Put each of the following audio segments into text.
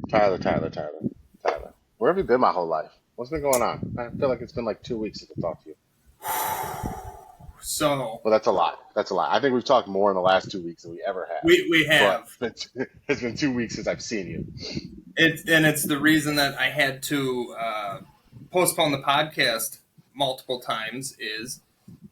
Tyler. Where have you been my whole life? What's been going on? I feel like it's been like 2 weeks since I talked to you. So Well, that's a lot. That's a lot. I think we've talked more in the last 2 weeks than we ever have. we have. But it's been 2 weeks since I've seen you. It's the reason that I had to postpone the podcast multiple times is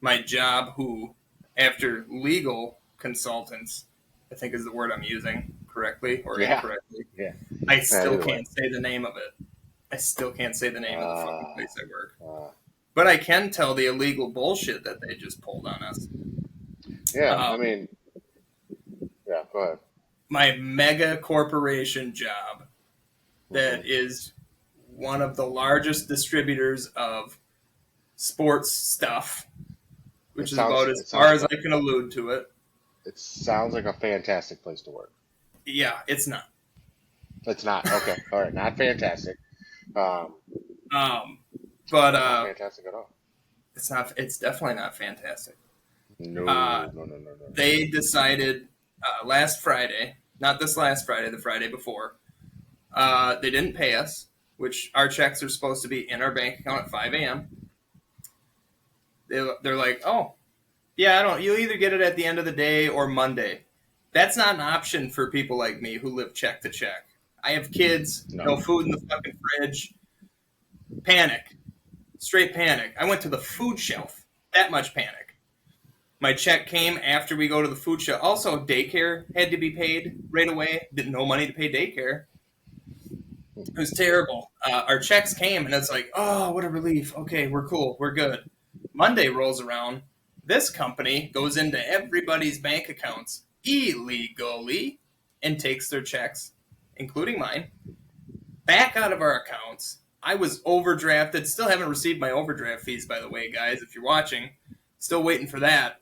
my job, who, after legal consultants, I think is the word I'm using correctly or incorrectly. Yeah. I still can't say the name of it. I still can't say the name of the fucking place I work. But I can tell the illegal bullshit that they just pulled on us. Yeah, I mean, yeah, go ahead. My mega corporation job that is one of the largest distributors of sports stuff, which is about as far as I can allude to it. It sounds like a fantastic place to work. Yeah, it's not. It's not. Okay. All right. Not fantastic. But not fantastic at all. It's not. It's definitely not fantastic. No. They decided last Friday, not this last Friday, the Friday before. They didn't pay us, which our checks are supposed to be in our bank account at 5 a.m. They're like, oh, yeah, I don't. You'll either get it at the end of the day or Monday. That's not an option for people like me who live check to check. I have kids, no food in the fucking fridge. Panic. Straight panic. I went to the food shelf. That much panic. My check came after we go to the food shelf. Also, daycare had to be paid right away. Didn't no money to pay daycare. It was terrible. Our checks came, and it's like, oh, what a relief. Okay, we're cool. We're good. Monday rolls around. This company goes into everybody's bank accounts illegally and takes their checks, including mine, back out of our accounts. I was overdrafted. Still haven't received my overdraft fees, by the way, guys, if you're watching. Still waiting for that.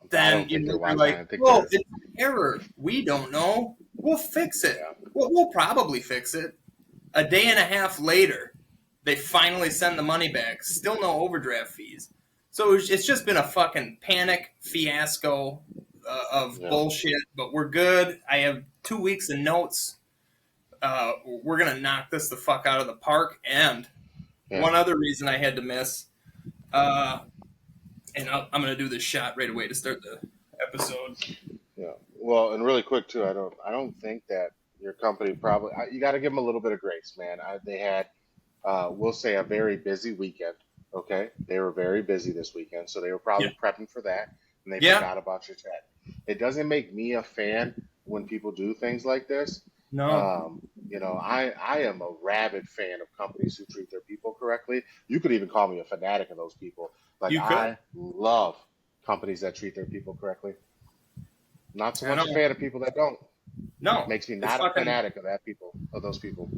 Then you're like, well, it's an error. We don't know. We'll fix it. Yeah. We'll probably fix it. A day and a half later, they finally send the money back. Still no overdraft fees. So it's just been a fucking panic fiasco of bullshit. But we're good. I have 2 weeks of notes. We're going to knock this the fuck out of the park. And one other reason I had to miss, and I'm going to do this shot right away to start the episode. Yeah. Well, and really quick too, I don't think that your company probably, you got to give them a little bit of grace, man. They had, we'll say, a very busy weekend. Okay. They were very busy this weekend. So they were probably prepping for that, and they forgot about your chat. It doesn't make me a fan when people do things like this. No. I am a rabid fan of companies who treat their people correctly. You could even call me a fanatic of those people. Like, I love companies that treat their people correctly. Not so much a fan of people that don't. No. Makes me not a fanatic of those people.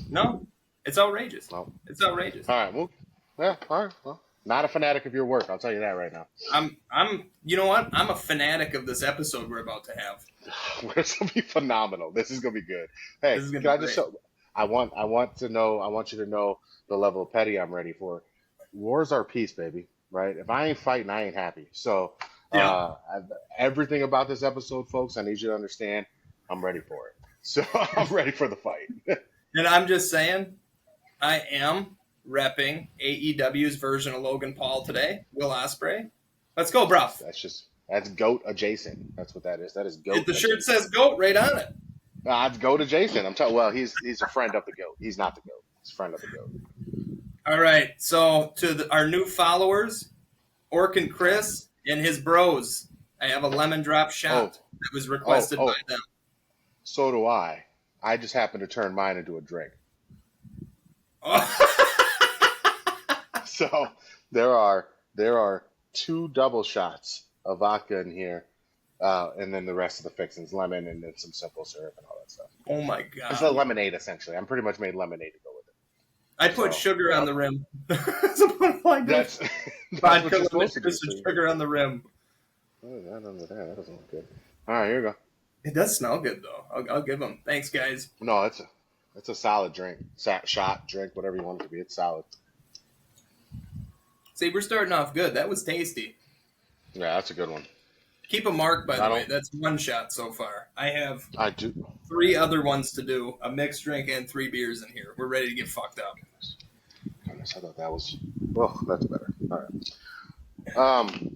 No. It's outrageous. No. It's outrageous. All right. Well, all right. Well, not a fanatic of your work. I'll tell you that right now. You know what? I'm a fanatic of this episode we're about to have. It's going to be phenomenal. This is going to be good. Hey, can I just show? I want you to know the level of petty I'm ready for. War's our peace, baby. Right? If I ain't fighting, I ain't happy. So, everything about this episode, folks, I need you to understand, I'm ready for it. So I'm ready for the fight. And I'm just saying, I am repping AEW's version of Logan Paul today, Will Ospreay. Let's go, bro. That's GOAT adjacent. That's what that is. That is GOAT. The shirt says GOAT right on it. It's GOAT adjacent. I'm telling. Well, he's a friend of the GOAT. He's not the GOAT. He's a friend of the GOAT. All right. So to our new followers, Orc and Chris and his bros, I have a lemon drop shot that was requested by them. So do I. I just happened to turn mine into a drink. So there are 2 double shots of vodka in here, and then the rest of the fixings, lemon and then some simple syrup and all that stuff. Oh my god! It's a lemonade essentially. I'm pretty much made lemonade to go with it. I put sugar on the rim. That's vodka, lemon, sugar on the rim. What is that under there? That doesn't look good. All right, here we go. It does smell good though. I'll give them. Thanks, guys. No, it's a solid drink, shot, drink, whatever you want it to be. It's solid. See, we're starting off good. That was tasty. Yeah, that's a good one. Keep a mark, by the way. That's one shot so far. I do. 3 other ones to do, a mixed drink and 3 beers in here. We're ready to get fucked up. Goodness, I thought that was... Well, that's better. All right.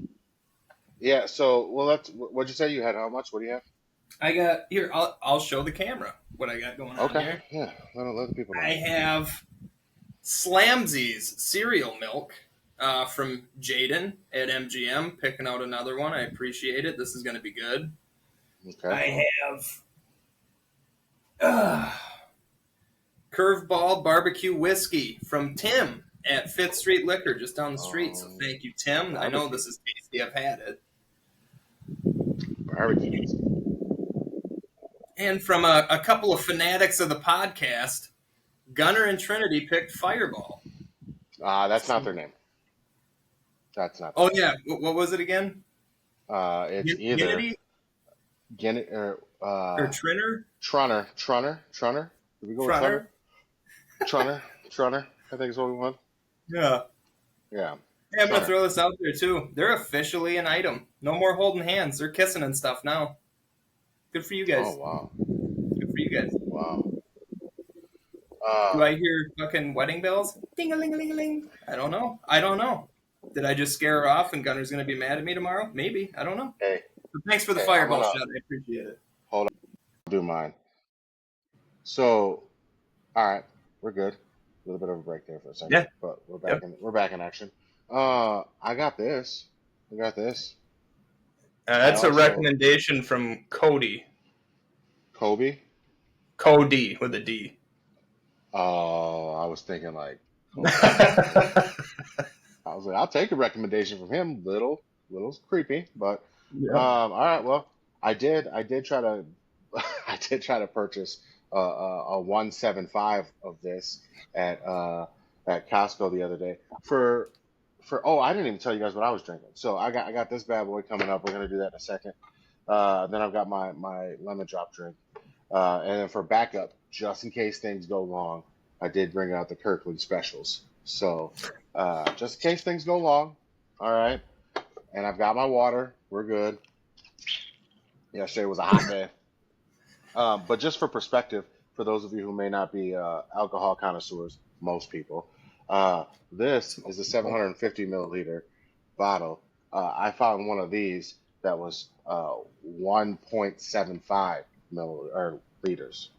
Yeah, so, what'd you say you had? How much? What do you have? I got... Here, I'll show the camera what I got going on here. Okay, yeah. Let the people know. I have Slamsies cereal milk from Jaden at MGM, picking out another one. I appreciate it. This is going to be good. Okay. I have Curveball Barbecue Whiskey from Tim at 5th Street Liquor, just down the street. So thank you, Tim. I know this is tasty. I've had it. Barbecue. And from a couple of fanatics of the podcast, Gunner and Trinity picked Fireball. That's not their name. That's not. Oh yeah, what was it again? It's either Gennady or Trinner. Trunner. Did we go with Trunner? Trunner. I think is what we want. Yeah. Yeah. Hey, I'm gonna throw this out there too. They're officially an item. No more holding hands. They're kissing and stuff now. Good for you guys. Oh wow. Good for you guys. Wow. Do I hear fucking wedding bells? Ding-a-ling-a-ling-a-ling. I don't know. Did I just scare her off and Gunner's going to be mad at me tomorrow? Maybe. I don't know. Hey. But thanks for the fireball shot. I appreciate it. Hold on. I'll do mine. So, all right. We're good. A little bit of a break there for a second. Yeah. But we're back in action. I got this. That's a recommendation from Cody. Kobe? Cody with a D. Oh, I was thinking like... I was like, I'll take a recommendation from him. Little creepy, but all right. Well, I did try to purchase a 175 of this at Costco the other day for I didn't even tell you guys what I was drinking. So I got this bad boy coming up. We're gonna do that in a second. Then I've got my lemon drop drink, and then for backup, just in case things go wrong, I did bring out the Kirkland specials. So just in case things go wrong, all right. And I've got my water. We're good. Yesterday was a hot day. But just for perspective, for those of you who may not be alcohol connoisseurs, most people, this is a 750 milliliter bottle. I found one of these that was 1.75 liters,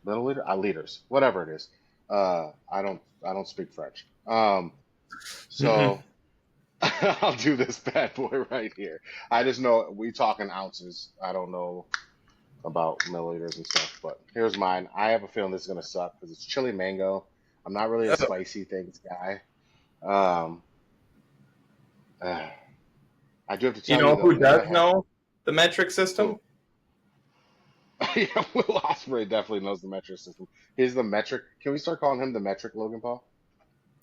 whatever it is. I don't speak French. So I'll do this bad boy right here. I just know we talking ounces. I don't know about milliliters and stuff, but here's mine. I have a feeling this is gonna suck because it's chili mango. I'm not really a spicy things guy. I do have to tell you, though, who does know the metric system? Yeah, Will Ospreay definitely knows the metric system. He's the metric. Can we start calling him the metric Logan Paul?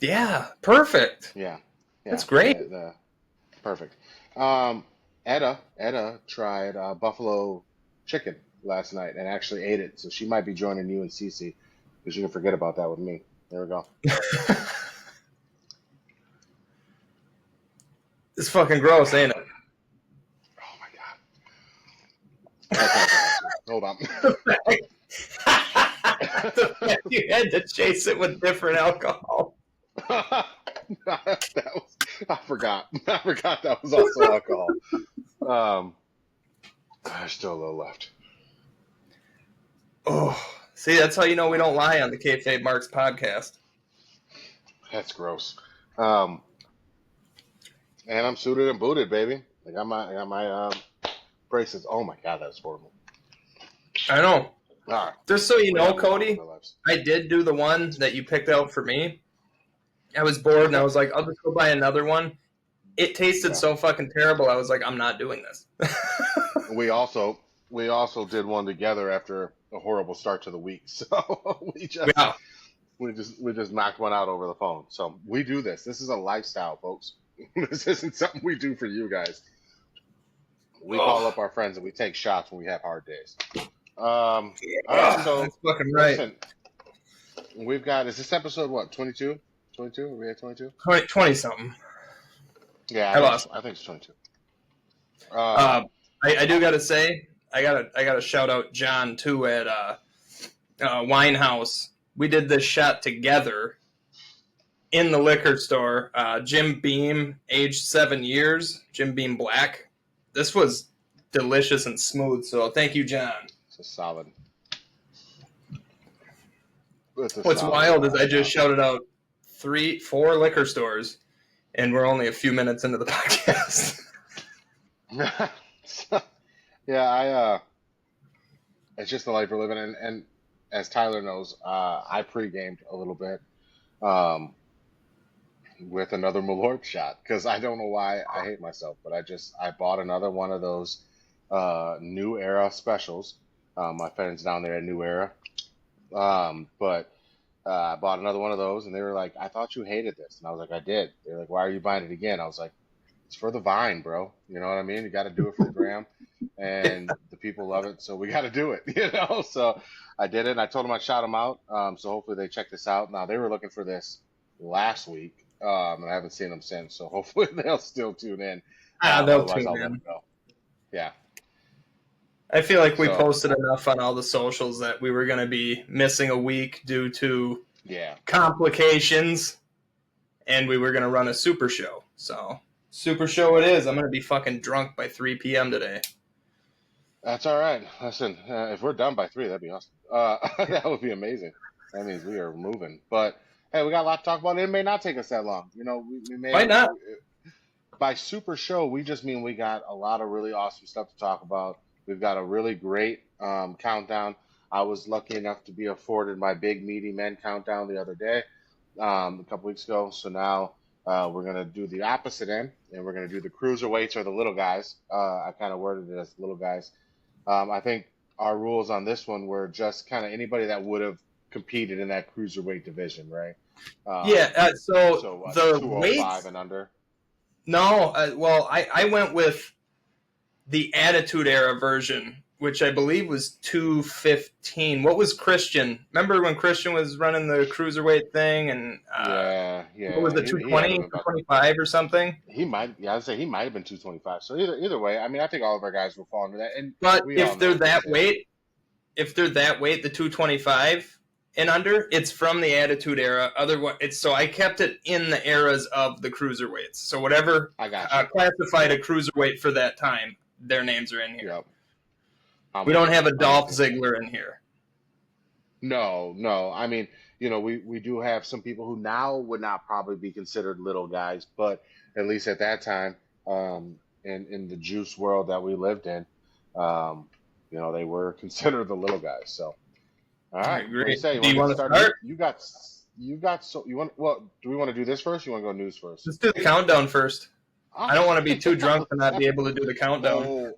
Yeah, perfect. Yeah. That's great. Perfect. Etta tried buffalo chicken last night and actually ate it, so she might be joining you and Cece because you can forget about that with me. There we go. It's fucking gross, ain't it? Oh my god. Hold on. You had to chase it with different alcohol. I forgot that was also alcohol. There's still a little left. Oh, see, that's how you know we don't lie on the Kayfabe Marks podcast. That's gross. And I'm suited and booted, baby. I got my braces. Oh my god, that's horrible. I know. Right. Just so you know, Cody, I did do the one that you picked out for me. I was bored and I was like, I'll just go buy another one. It tasted so fucking terrible. I was like, I'm not doing this. We also did one together after a horrible start to the week. So we just knocked one out over the phone. So we do this. This is a lifestyle, folks. This isn't something we do for you guys. We call up our friends and we take shots when we have hard days. All right, so that's fucking right. Listen, we've got, is this episode what, 22? 22? Are we at 22? 20 something. Yeah, I lost. I think it's 22. I do gotta say, I gotta shout out John too at Winehouse. We did this shot together in the liquor store. Jim Beam, aged 7 years. Jim Beam Black. This was delicious and smooth. So thank you, John. It's a solid. What's wild is I just shouted out 4 liquor stores, and we're only a few minutes into the podcast. Yeah, it's just the life we're living in. And as Tyler knows, I pre-gamed a little bit with another Malort shot because I don't know why I hate myself, but I bought another one of those New Era specials. My friends down there at New Era. But I bought another one of those, and they were like, "I thought you hated this," and I was like, "I did." They're like, "Why are you buying it again?" I was like, "It's for the Vine, bro. You know what I mean? You got to do it for the gram, and the people love it, so we got to do it." You know, so I did it. And I told them I'd shout them out. So hopefully they check this out. Now they were looking for this last week, and I haven't seen them since. So hopefully they'll still tune in. They'll tune in. Let them go. Yeah. I feel like we posted enough on all the socials that we were going to be missing a week due to complications, and we were going to run a super show. So, super show it is. I'm going to be fucking drunk by 3 p.m. today. That's all right. Listen, if we're done by 3, that'd be awesome. That would be amazing. That means we are moving. But, hey, we got a lot to talk about. It may not take us that long. You know, we may. Why not? By super show, we just mean we got a lot of really awesome stuff to talk about. We've got a really great countdown. I was lucky enough to be afforded my big meaty men countdown the other day, a couple weeks ago. So now we're going to do the opposite end, and we're going to do the cruiserweights or the little guys. I kind of worded it as little guys. I think our rules on this one were just kind of anybody that would have competed in that cruiserweight division, right? So the 205 weights and under. No, I went with the Attitude Era version, which I believe was 215. What was Christian? Remember when Christian was running the cruiserweight thing? And yeah. What was it, 220, 225 or something? He might. Yeah, I'd say he might have been 225. So either way, I mean, I think all of our guys will fall into that. But if they're that weight, the 225 and under, it's from the Attitude Era. Otherwise, so I kept it in the eras of the cruiserweights. So whatever I got classified a cruiserweight for that time, their names are in here. Yep. We don't have a Dolph Ziggler in here. No. I mean, you know, we do have some people who now would not probably be considered little guys, but at least at that time, in the juice world that we lived in, you know, they were considered the little guys. So, all right. What do you say? Do you want to start? You got. So you want? Well, do we want to do this first? Or you want to go news first? Let's do the countdown first. I don't want to be too drunk to not be able to do the countdown.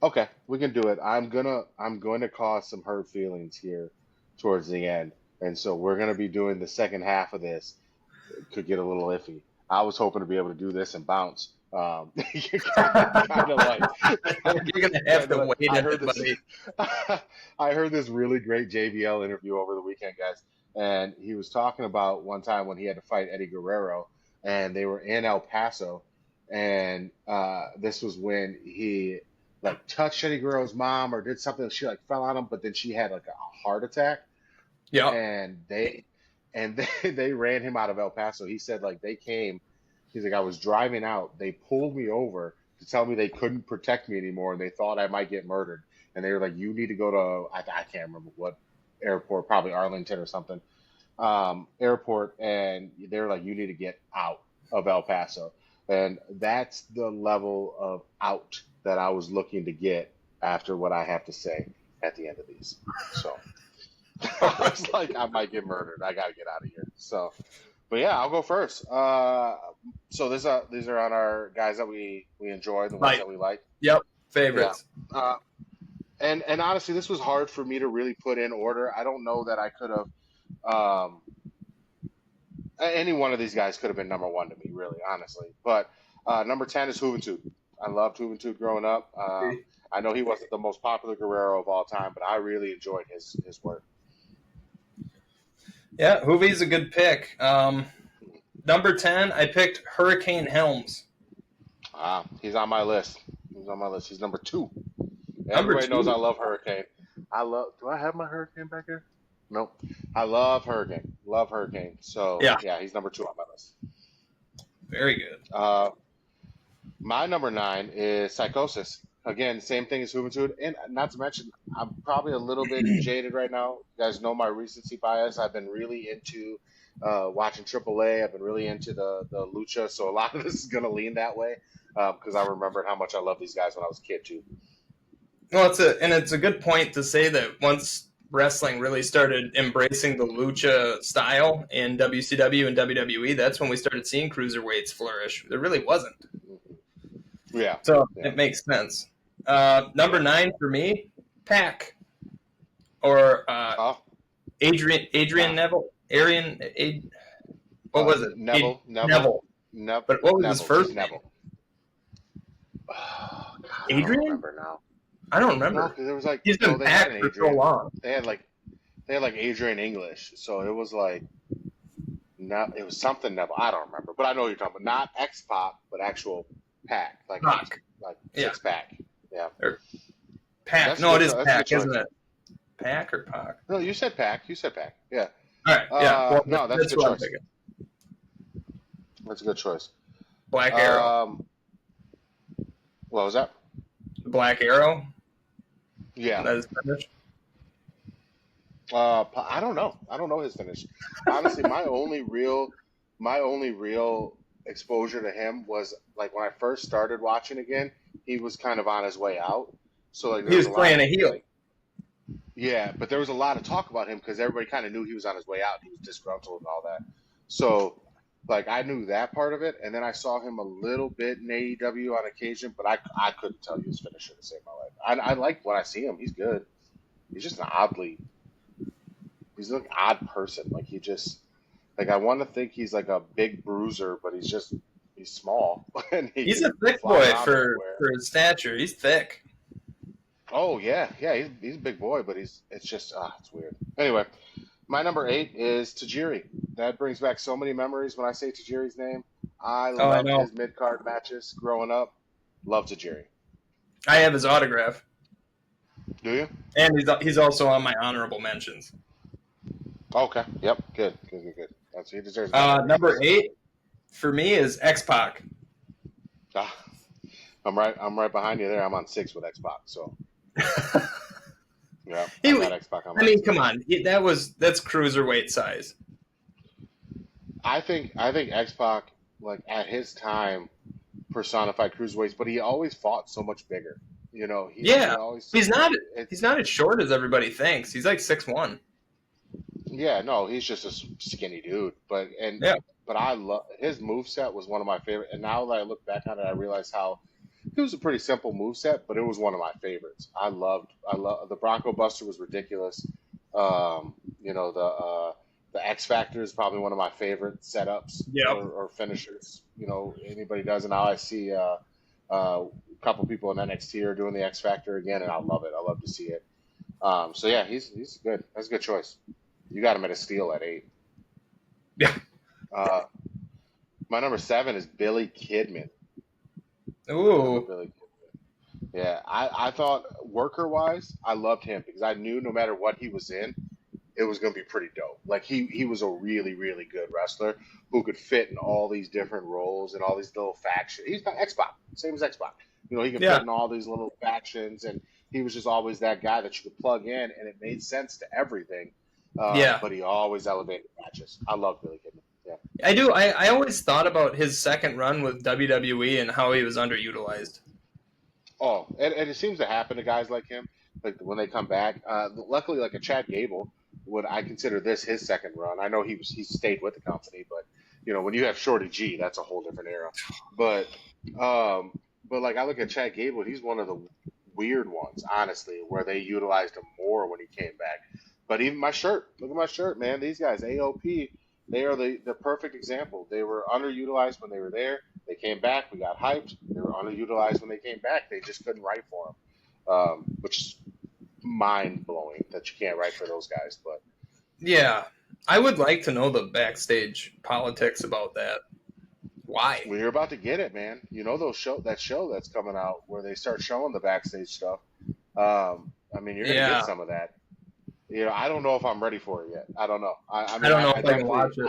Okay, we can do it. I'm going to cause some hurt feelings here towards the end, and so we're going to be doing the second half of this. It could get a little iffy. I was hoping to be able to do this and bounce. You're kind of like you're gonna have to wait. I heard this really great JBL interview over the weekend, guys. And he was talking about one time when he had to fight Eddie Guerrero, and they were in El Paso, and this was when he like touched Eddie Guerrero's mom or did something. She like fell on him, but then she had like a heart attack. Yeah. And they ran him out of El Paso. He said like they came. He's like, I was driving out. They pulled me over to tell me they couldn't protect me anymore, and they thought I might get murdered. And they were like, you need to go to I can't remember what airport, probably Arlington or something, airport, and they were like, you need to get out of El Paso. And that's the level of out that I was looking to get after what I have to say at the end of these. So I was like, I might get murdered. I got to get out of here. So, but yeah, I'll go first. So these are on our guys that we enjoy, the ones that we like. Yep, favorites. Yeah. And honestly, this was hard for me to really put in order. I don't know that I could have. Any one of these guys could have been number one to me, really, honestly. But number 10 is Juventud. I loved Juventud growing up. I know he wasn't the most popular Guerrero of all time, but I really enjoyed his work. Yeah, Juvi's a good pick. Number 10, I picked Hurricane Helms. He's on my list. He's number 2. Number Everybody 2. knows I love Hurricane. Do I have my Hurricane back here? Nope. I love Hurricane. So, yeah, he's number 2 on my list. Very good. My number 9 is Psychosis. Again, same thing as Juventud. And not to mention, I'm probably a little bit jaded right now. You guys know my recency bias. I've been really into watching AAA. I've been really into the Lucha. So a lot of this is going to lean that way because I remembered how much I loved these guys when I was a kid, too. Well, it's a good point to say that once wrestling really started embracing the Lucha style in WCW and WWE, that's when we started seeing cruiserweights flourish. There really wasn't. Yeah. So it makes sense. Number 9 for me, Pac. Or Adrian Neville. What was it? Neville. But what was his first name? Neville. Oh, God, Adrian? I don't remember now. I don't remember. No, there was like he's been Pac for so long. They had like Adrian English, so it was like it was something Neville. I don't remember, but I know what you're talking about. Not X-Pac, but actual Pac, like Pac. Six Pac. Yeah. Or Pac. It is Pac, isn't it? Pac or Pac? No, you said Pac. Yeah. All right. Yeah. Well, no, that's a good choice. That's a good choice. Black Arrow. What was that? Black Arrow. Yeah. That is finished. I don't know. I don't know his finish. Honestly, my only real exposure to him was like when I first started watching again. He was kind of on his way out, so like he was playing a heel. Yeah, but there was a lot of talk about him because everybody kind of knew he was on his way out. He was disgruntled and all that. So, like, I knew that part of it, and then I saw him a little bit in AEW on occasion, but I couldn't tell you his finisher to save my life. I like when I see him. He's good. He's just he's an odd person. Like, I want to think he's like a big bruiser, but he's small. And he's a thick boy for his stature. He's thick. Oh, yeah. He's a big boy, but it's weird. Anyway, my number 8 is Tajiri. That brings back so many memories when I say Tajiri's name. I love his mid-card matches growing up. Love Tajiri. I have his autograph. Do you? And he's also on my honorable mentions. Okay. Yep. Good. That's he deserves. Number 8 for me is X-Pac. I'm right behind you there. I'm on 6 with X-Pac. So. Yeah. X-Pac on come on. That's cruiserweight size. I think X-Pac, like at his time, personified cruiserweights, but he always fought so much bigger. You know. He's not as short as everybody thinks. He's like 6'1". Yeah, no, he's just a skinny dude. But I love his moveset was one of my favorite. And now that I look back on it, I realize how it was a pretty simple moveset, but it was one of my favorites. I love the Bronco Buster was ridiculous. The X Factor is probably one of my favorite setups or finishers. Anybody does, and now I see a couple people in NXT are doing the X Factor again, and I love it. I love to see it. So yeah, he's good. That's a good choice. You got him at a steal at 8. Yeah. My number 7 is Billy Kidman. Ooh. Billy Kidman. Yeah, I thought worker-wise, I loved him because I knew no matter what he was in, it was going to be pretty dope. Like, he was a really, really good wrestler who could fit in all these different roles and all these little factions. He's got X-Pac, same as X-Pac. He can fit in all these little factions, and he was just always that guy that you could plug in, and it made sense to everything. But he always elevated matches. I love Billy Kidman. Yeah, I do. I always thought about his second run with WWE and how he was underutilized. Oh, and it seems to happen to guys like him, like when they come back. Luckily, like a Chad Gable, would I consider this his second run? I know he stayed with the company, but when you have Shorty G, that's a whole different era. But like I look at Chad Gable, he's one of the weird ones, honestly, where they utilized him more when he came back. But even my shirt, look at my shirt, man. These guys, AOP, they are the perfect example. They were underutilized when they were there. They came back. We got hyped. They were underutilized when they came back. They just couldn't write for them, which is mind-blowing that you can't write for those guys. But yeah. I would like to know the backstage politics about that. Why? Well, you're about to get it, man. You know that show that's coming out where they start showing the backstage stuff. I mean, you're gonna get some of that. You know, I don't know if I'm ready for it yet. I don't know. I don't know if I can watch it.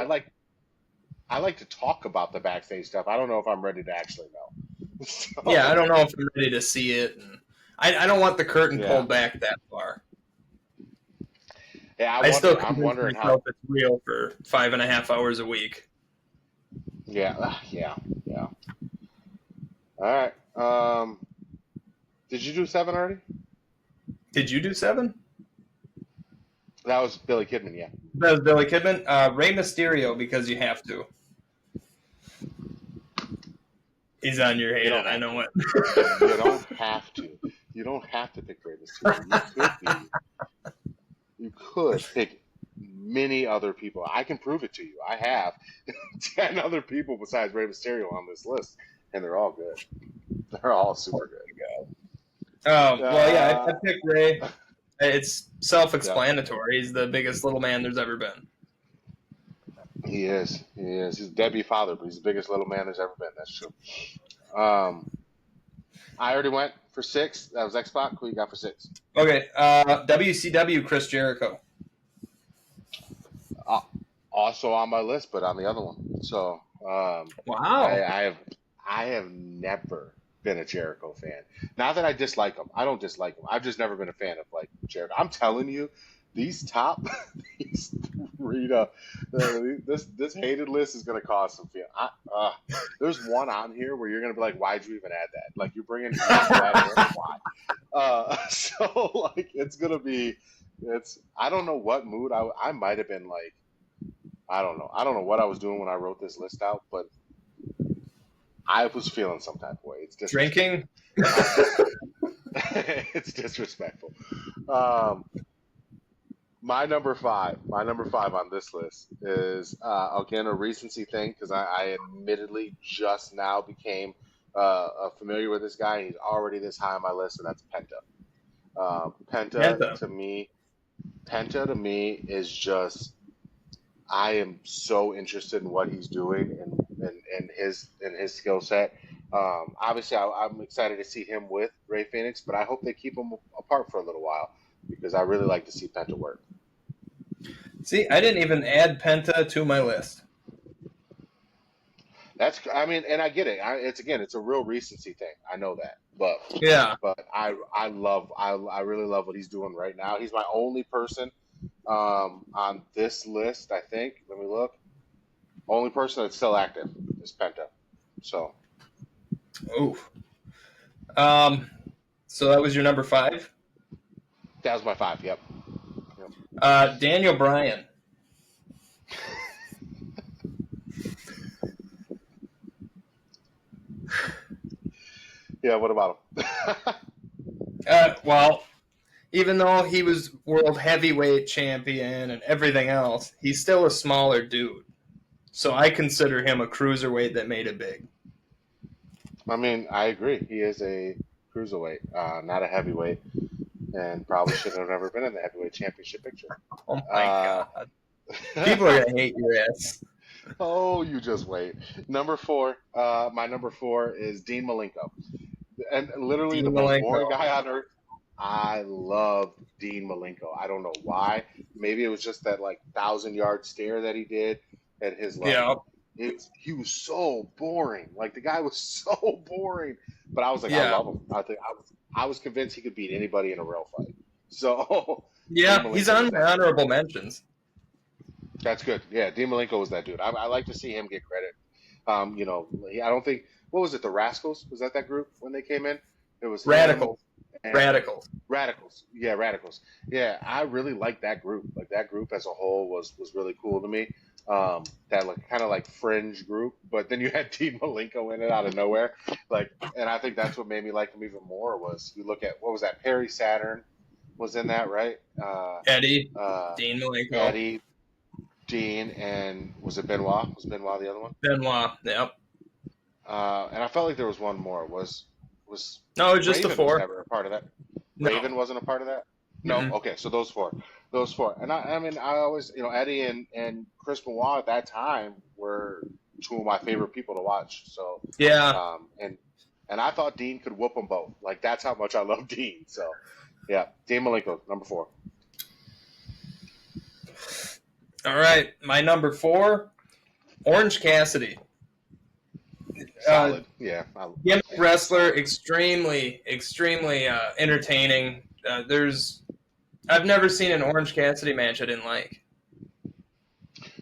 I like to talk about the backstage stuff. I don't know if I'm ready to actually know. So, yeah, I don't know if I'm ready to see it. And I don't want the curtain pulled back that far. Yeah, I'm wondering how it's real for 5.5 hours a week. Yeah. All right. Did you do 7 already? Did you do 7? That was Billy Kidman, yeah. That was Billy Kidman. Rey Mysterio, because you have to. He's on your head, I know it. You don't have to. You don't have to pick Rey Mysterio. You could pick many other people. I can prove it to you. I have 10 other people besides Rey Mysterio on this list, and they're all good. They're all super good. Well, yeah, I picked Rey. It's self-explanatory. He's the biggest little man there's ever been. He is. He's a deadbeat father, but he's the biggest little man there's ever been. That's true. I already went for 6. That was X-Pac. Who you got for 6? Okay. WCW, Chris Jericho. Also on my list, but on the other one. So, wow. I have never been a Jericho fan. Not that I dislike him. I don't dislike him. I've just never been a fan of like Jericho. I'm telling you, these 3 this hated list is going to cause some feeling. There's one on here where you're going to be like, why'd you even add that? Like you're bringing that in. Why? So like it's going to be. I don't know what mood I might have been like. I don't know what I was doing when I wrote this list out, but I was feeling some type of way. It's drinking. It's disrespectful. My number 5 on this list is again a recency thing because I admittedly just now became familiar with this guy. He's already this high on my list, and that's Penta. Penta to me is just. I am so interested in what he's doing and his skill set. Obviously, I'm excited to see him with Rey Fenix, but I hope they keep him apart for a little while because I really like to see Penta work. See, I didn't even add Penta to my list. And I get it. It's a real recency thing. I know that, but I really love what he's doing right now. He's my only person on this list, I think. Let me look. Only person that's still active is Penta. So. Oof. So that was your number 5? That was my 5, yep. Daniel Bryan. Yeah, what about him? Well, even though he was world heavyweight champion and everything else, he's still a smaller dude. So I consider him a cruiserweight that made it big. I mean, I agree. He is a cruiserweight, not a heavyweight, and probably should have never been in the heavyweight championship picture. Oh, my God. People are going to hate your ass. Oh, you just wait. Number 4, my number 4 is Dean Malenko. And literally the most boring guy on earth. I love Dean Malenko. I don't know why. Maybe it was just that 1,000-yard stare that he did at his level. Yeah. He was so boring. Like the guy was so boring. But I was like, I love him. I was convinced he could beat anybody in a real fight. So yeah, he's on my honorable mentions. That's good. Yeah, Dean Malenko was that dude. I like to see him get credit. I don't think what was it? The Rascals, was that group when they came in? It was Radicals. Radicals. Yeah, Radicals. Yeah, I really liked that group. Like that group as a whole was really cool to me. That kind of fringe group, but then you had Dean Malenko in it out of nowhere. And I think that's what made me like him even more was you look at what was that? Perry Saturn was in that, right? Eddie, Dean Malenko, Eddie, Dean, and was it Benoit? Was Benoit the other one? Benoit, yep. And I felt like there was one more. Was no, it was just Raven the 4. was never a part of that. Raven wasn't a part of that. No, okay, so those four, and I mean, I always, Eddie and Chris Benoit at that time were two of my favorite people to watch. So, Yeah. And I thought Dean could whoop them both. Like that's how much I love Dean. So, yeah, Dean Malenko, number 4. All right, my number 4, Orange Cassidy. Solid, yeah. Gimmick wrestler, extremely entertaining. I've never seen an Orange Cassidy match I didn't like.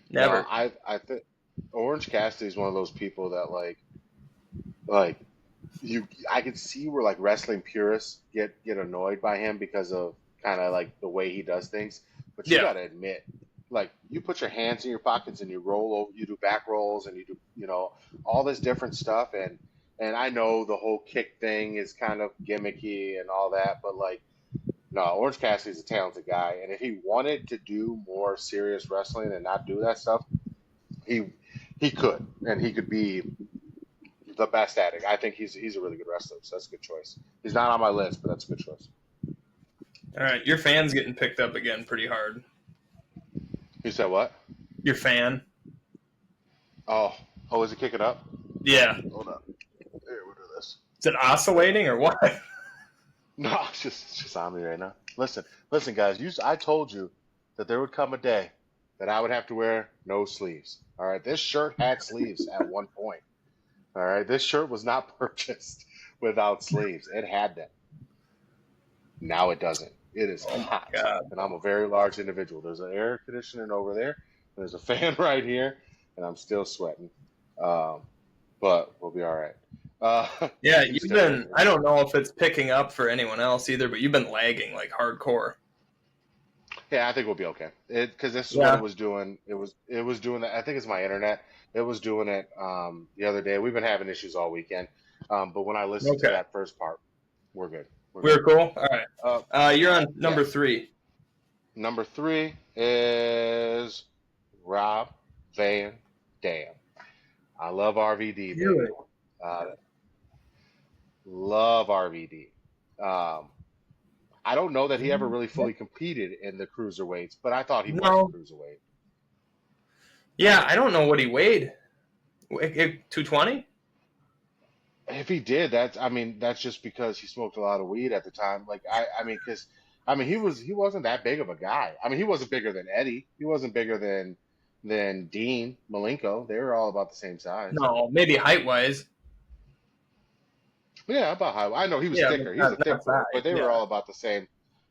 Never. No, I think Orange Cassidy is one of those people that like I could see where like wrestling purists get annoyed by him because of kind of like the way he does things. But you gotta admit, like you put your hands in your pockets and you roll over, you do back rolls and you do all this different stuff, and I know the whole kick thing is kind of gimmicky and all that, but like no, Orange Cassidy's a talented guy, and if he wanted to do more serious wrestling and not do that stuff, he could, and he could be the best at it. I think he's a really good wrestler, so that's a good choice. He's not on my list, but that's a good choice. All right, your fan's getting picked up again pretty hard. You said what? Your fan. Oh, is it kicking up? Yeah. Hold up. Here, we'll do this. Is it oscillating or what? No, it's just on me right now. Listen, guys. I told you that there would come a day that I would have to wear no sleeves. All right, this shirt had sleeves at one point. All right, this shirt was not purchased without sleeves. It had them. Now it doesn't. It is hot, and I'm a very large individual. There's an air conditioner over there. There's a fan right here, and I'm still sweating. But we'll be all right. Yeah, you've been. I don't know if it's picking up for anyone else either, but you've been lagging like hardcore. Yeah, I think we'll be okay. Because this is what it was doing. It was doing that. I think it's my internet. It was doing it the other day. We've been having issues all weekend. But when I listened to that first part, we're good. We're cool. All right. You're on number 3. Number 3 is Rob Van Dam. I love RVD, baby. Really? Love RVD. I don't know that he ever really fully competed in the cruiserweights, but I thought he was a cruiserweight. Yeah, I don't know what he weighed. 220? If he did, that's just because he smoked a lot of weed at the time. Like he wasn't that big of a guy. I mean, he wasn't bigger than Eddie. He wasn't bigger than Dean Malenko. They were all about the same size. No, maybe height wise. Yeah, about height. I know he was thicker. He's a thick boy, but they were all about the same.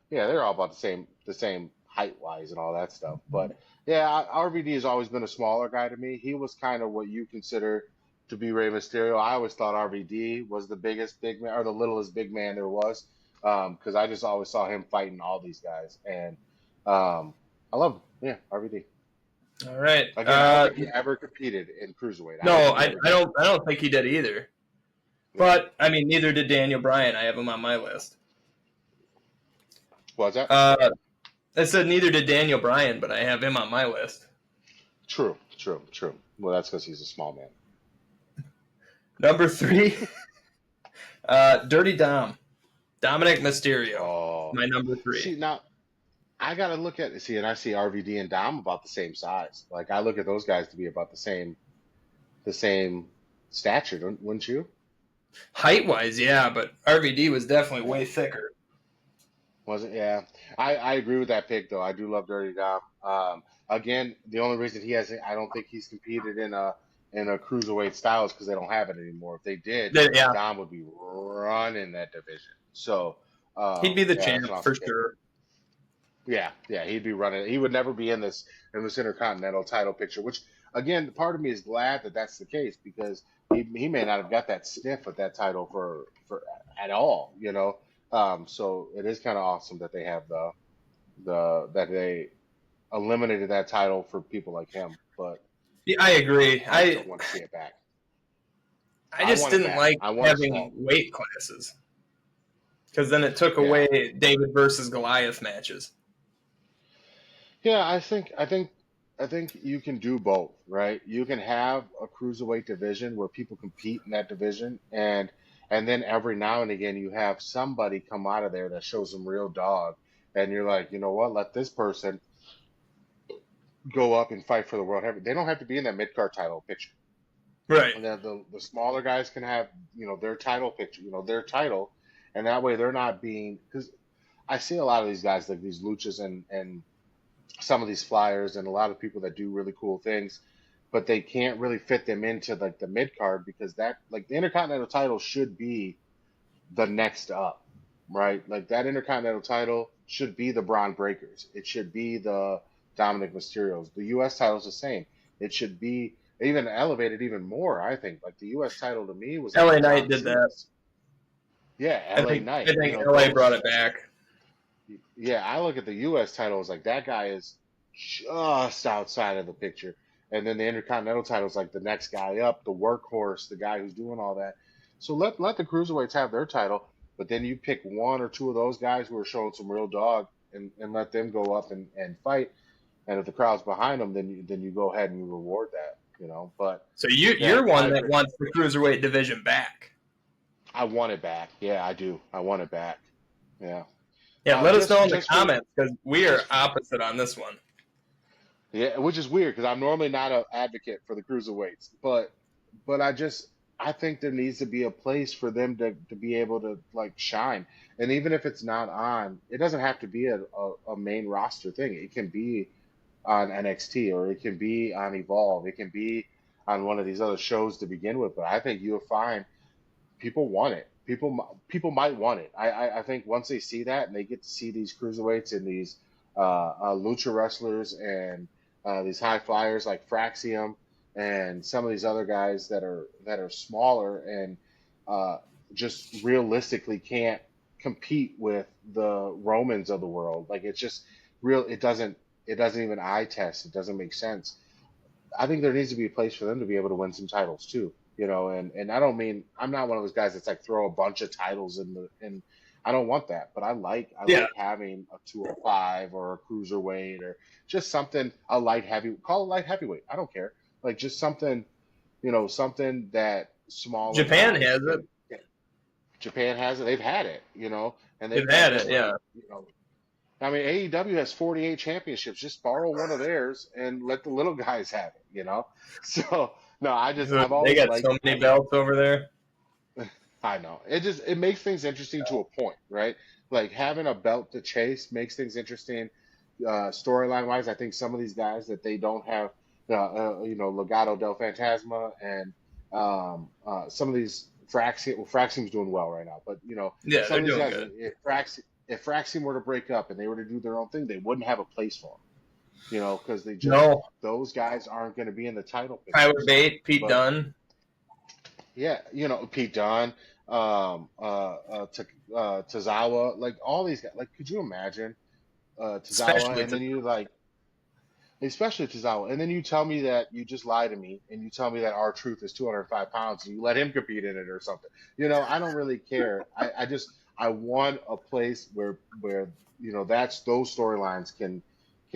Yeah, they were all about the same height wise and all that stuff. But yeah, RVD has always been a smaller guy to me. He was kind of what you consider to be Rey Mysterio. I always thought RVD was the biggest big man or the littlest big man there was, because I just always saw him fighting all these guys, and I love him. Yeah, RVD. All right. Again, I don't think he ever competed in cruiserweight. No, I don't think he did either. But I mean, neither did Daniel Bryan. I have him on my list. What's that? I said neither did Daniel Bryan, but I have him on my list. True. Well, that's because he's a small man. Number 3, Dirty Dom. Dominic Mysterio. Oh, my number 3. See, now, I got to look at and I see RVD and Dom about the same size. Like, I look at those guys to be about the same stature, wouldn't you? Height-wise, yeah, but RVD was definitely way thicker. Was it? Yeah. I agree with that pick, though. I do love Dirty Dom. Again, the only reason I don't think he's competed in a cruiserweight style is because they don't have it anymore. If they did, Dom would be running that division. So he'd be the champ for sure. Yeah, he'd be running. He would never be in this Intercontinental title picture. Which, again, part of me is glad that that's the case because he may not have got that sniff with that title for at all. So it is kind of awesome that they have that they eliminated that title for people like him. But yeah, I agree. I don't want to see it back. I just didn't like having weight classes because then it took away David versus Goliath matches. Yeah, I think you can do both, right? You can have a cruiserweight division where people compete in that division, and then every now and again you have somebody come out of there that shows some real dog and you're like, you know what, let this person go up and fight for the world heavy. They don't have to be in that mid card title picture. Right. And then the smaller guys can have, their title picture, their title, and that way they're not being, because I see a lot of these guys like these luchas and some of these flyers and a lot of people that do really cool things, but they can't really fit them into like the mid card because that like the Intercontinental title should be the next up, right? Like that Intercontinental title should be the Braun Breakers. It should be the Dominic Mysterios. The U.S. title's the same. It should be even elevated even more. I think like the U.S. title to me was LA like Knight did that. Yeah, LA Knight. I think LA brought it back. Yeah, I look at the U.S. title as like that guy is just outside of the picture, and then the Intercontinental title is like the next guy up, the workhorse, the guy who's doing all that. So let the cruiserweights have their title, but then you pick one or two of those guys who are showing some real dog, and let them go up and fight. And if the crowd's behind them, then you go ahead and you reward that, But so you're one that wants the cruiserweight division back. I want it back. Yeah, I do. I want it back. Yeah. Yeah, let us know in the comments because we are opposite on this one. Yeah, which is weird because I'm normally not an advocate for the cruiserweights, but I think there needs to be a place for them to be able to like shine, and even if it's not on, it doesn't have to be a main roster thing. It can be on NXT or it can be on Evolve. It can be on one of these other shows to begin with. But I think you'll find people want it. People might want it. I think once they see that and they get to see these cruiserweights and these lucha wrestlers and these high flyers like Fraxium and some of these other guys that are smaller and just realistically can't compete with the Romans of the world. Like it's just real. It doesn't even eye test. It doesn't make sense. I think there needs to be a place for them to be able to win some titles too. And I don't mean I'm not one of those guys that's like throw a bunch of titles in I don't want that, but I like having a 205 or a cruiserweight or just something call it light heavyweight. I don't care. Like just something, something that small. Japan has it. Japan has it. They've had it, and they've had it. Yeah. I mean, AEW has 48 championships. Just borrow one of theirs and let the little guys have it, So no, I've always they got so many belts over there. I know. It makes things interesting to a point, right? Like having a belt to chase makes things interesting. Storyline wise, I think some of these guys that they don't have, Legado del Fantasma and some of these Fraxium's doing well right now, but some of these guys, good. If Fraxium were to break up and they were to do their own thing, they wouldn't have a place for them, because those guys aren't going to be in the title picture. Tyler Bate, Pete Dunne. Yeah, Pete Dunne, Tozawa, like all these guys. Like, could you imagine Tozawa? And then you especially Tozawa, and then you tell me that you just lie to me, and you tell me that R-Truth is 205 pounds, and you let him compete in it or something. I don't really care. I want a place where that's those storylines can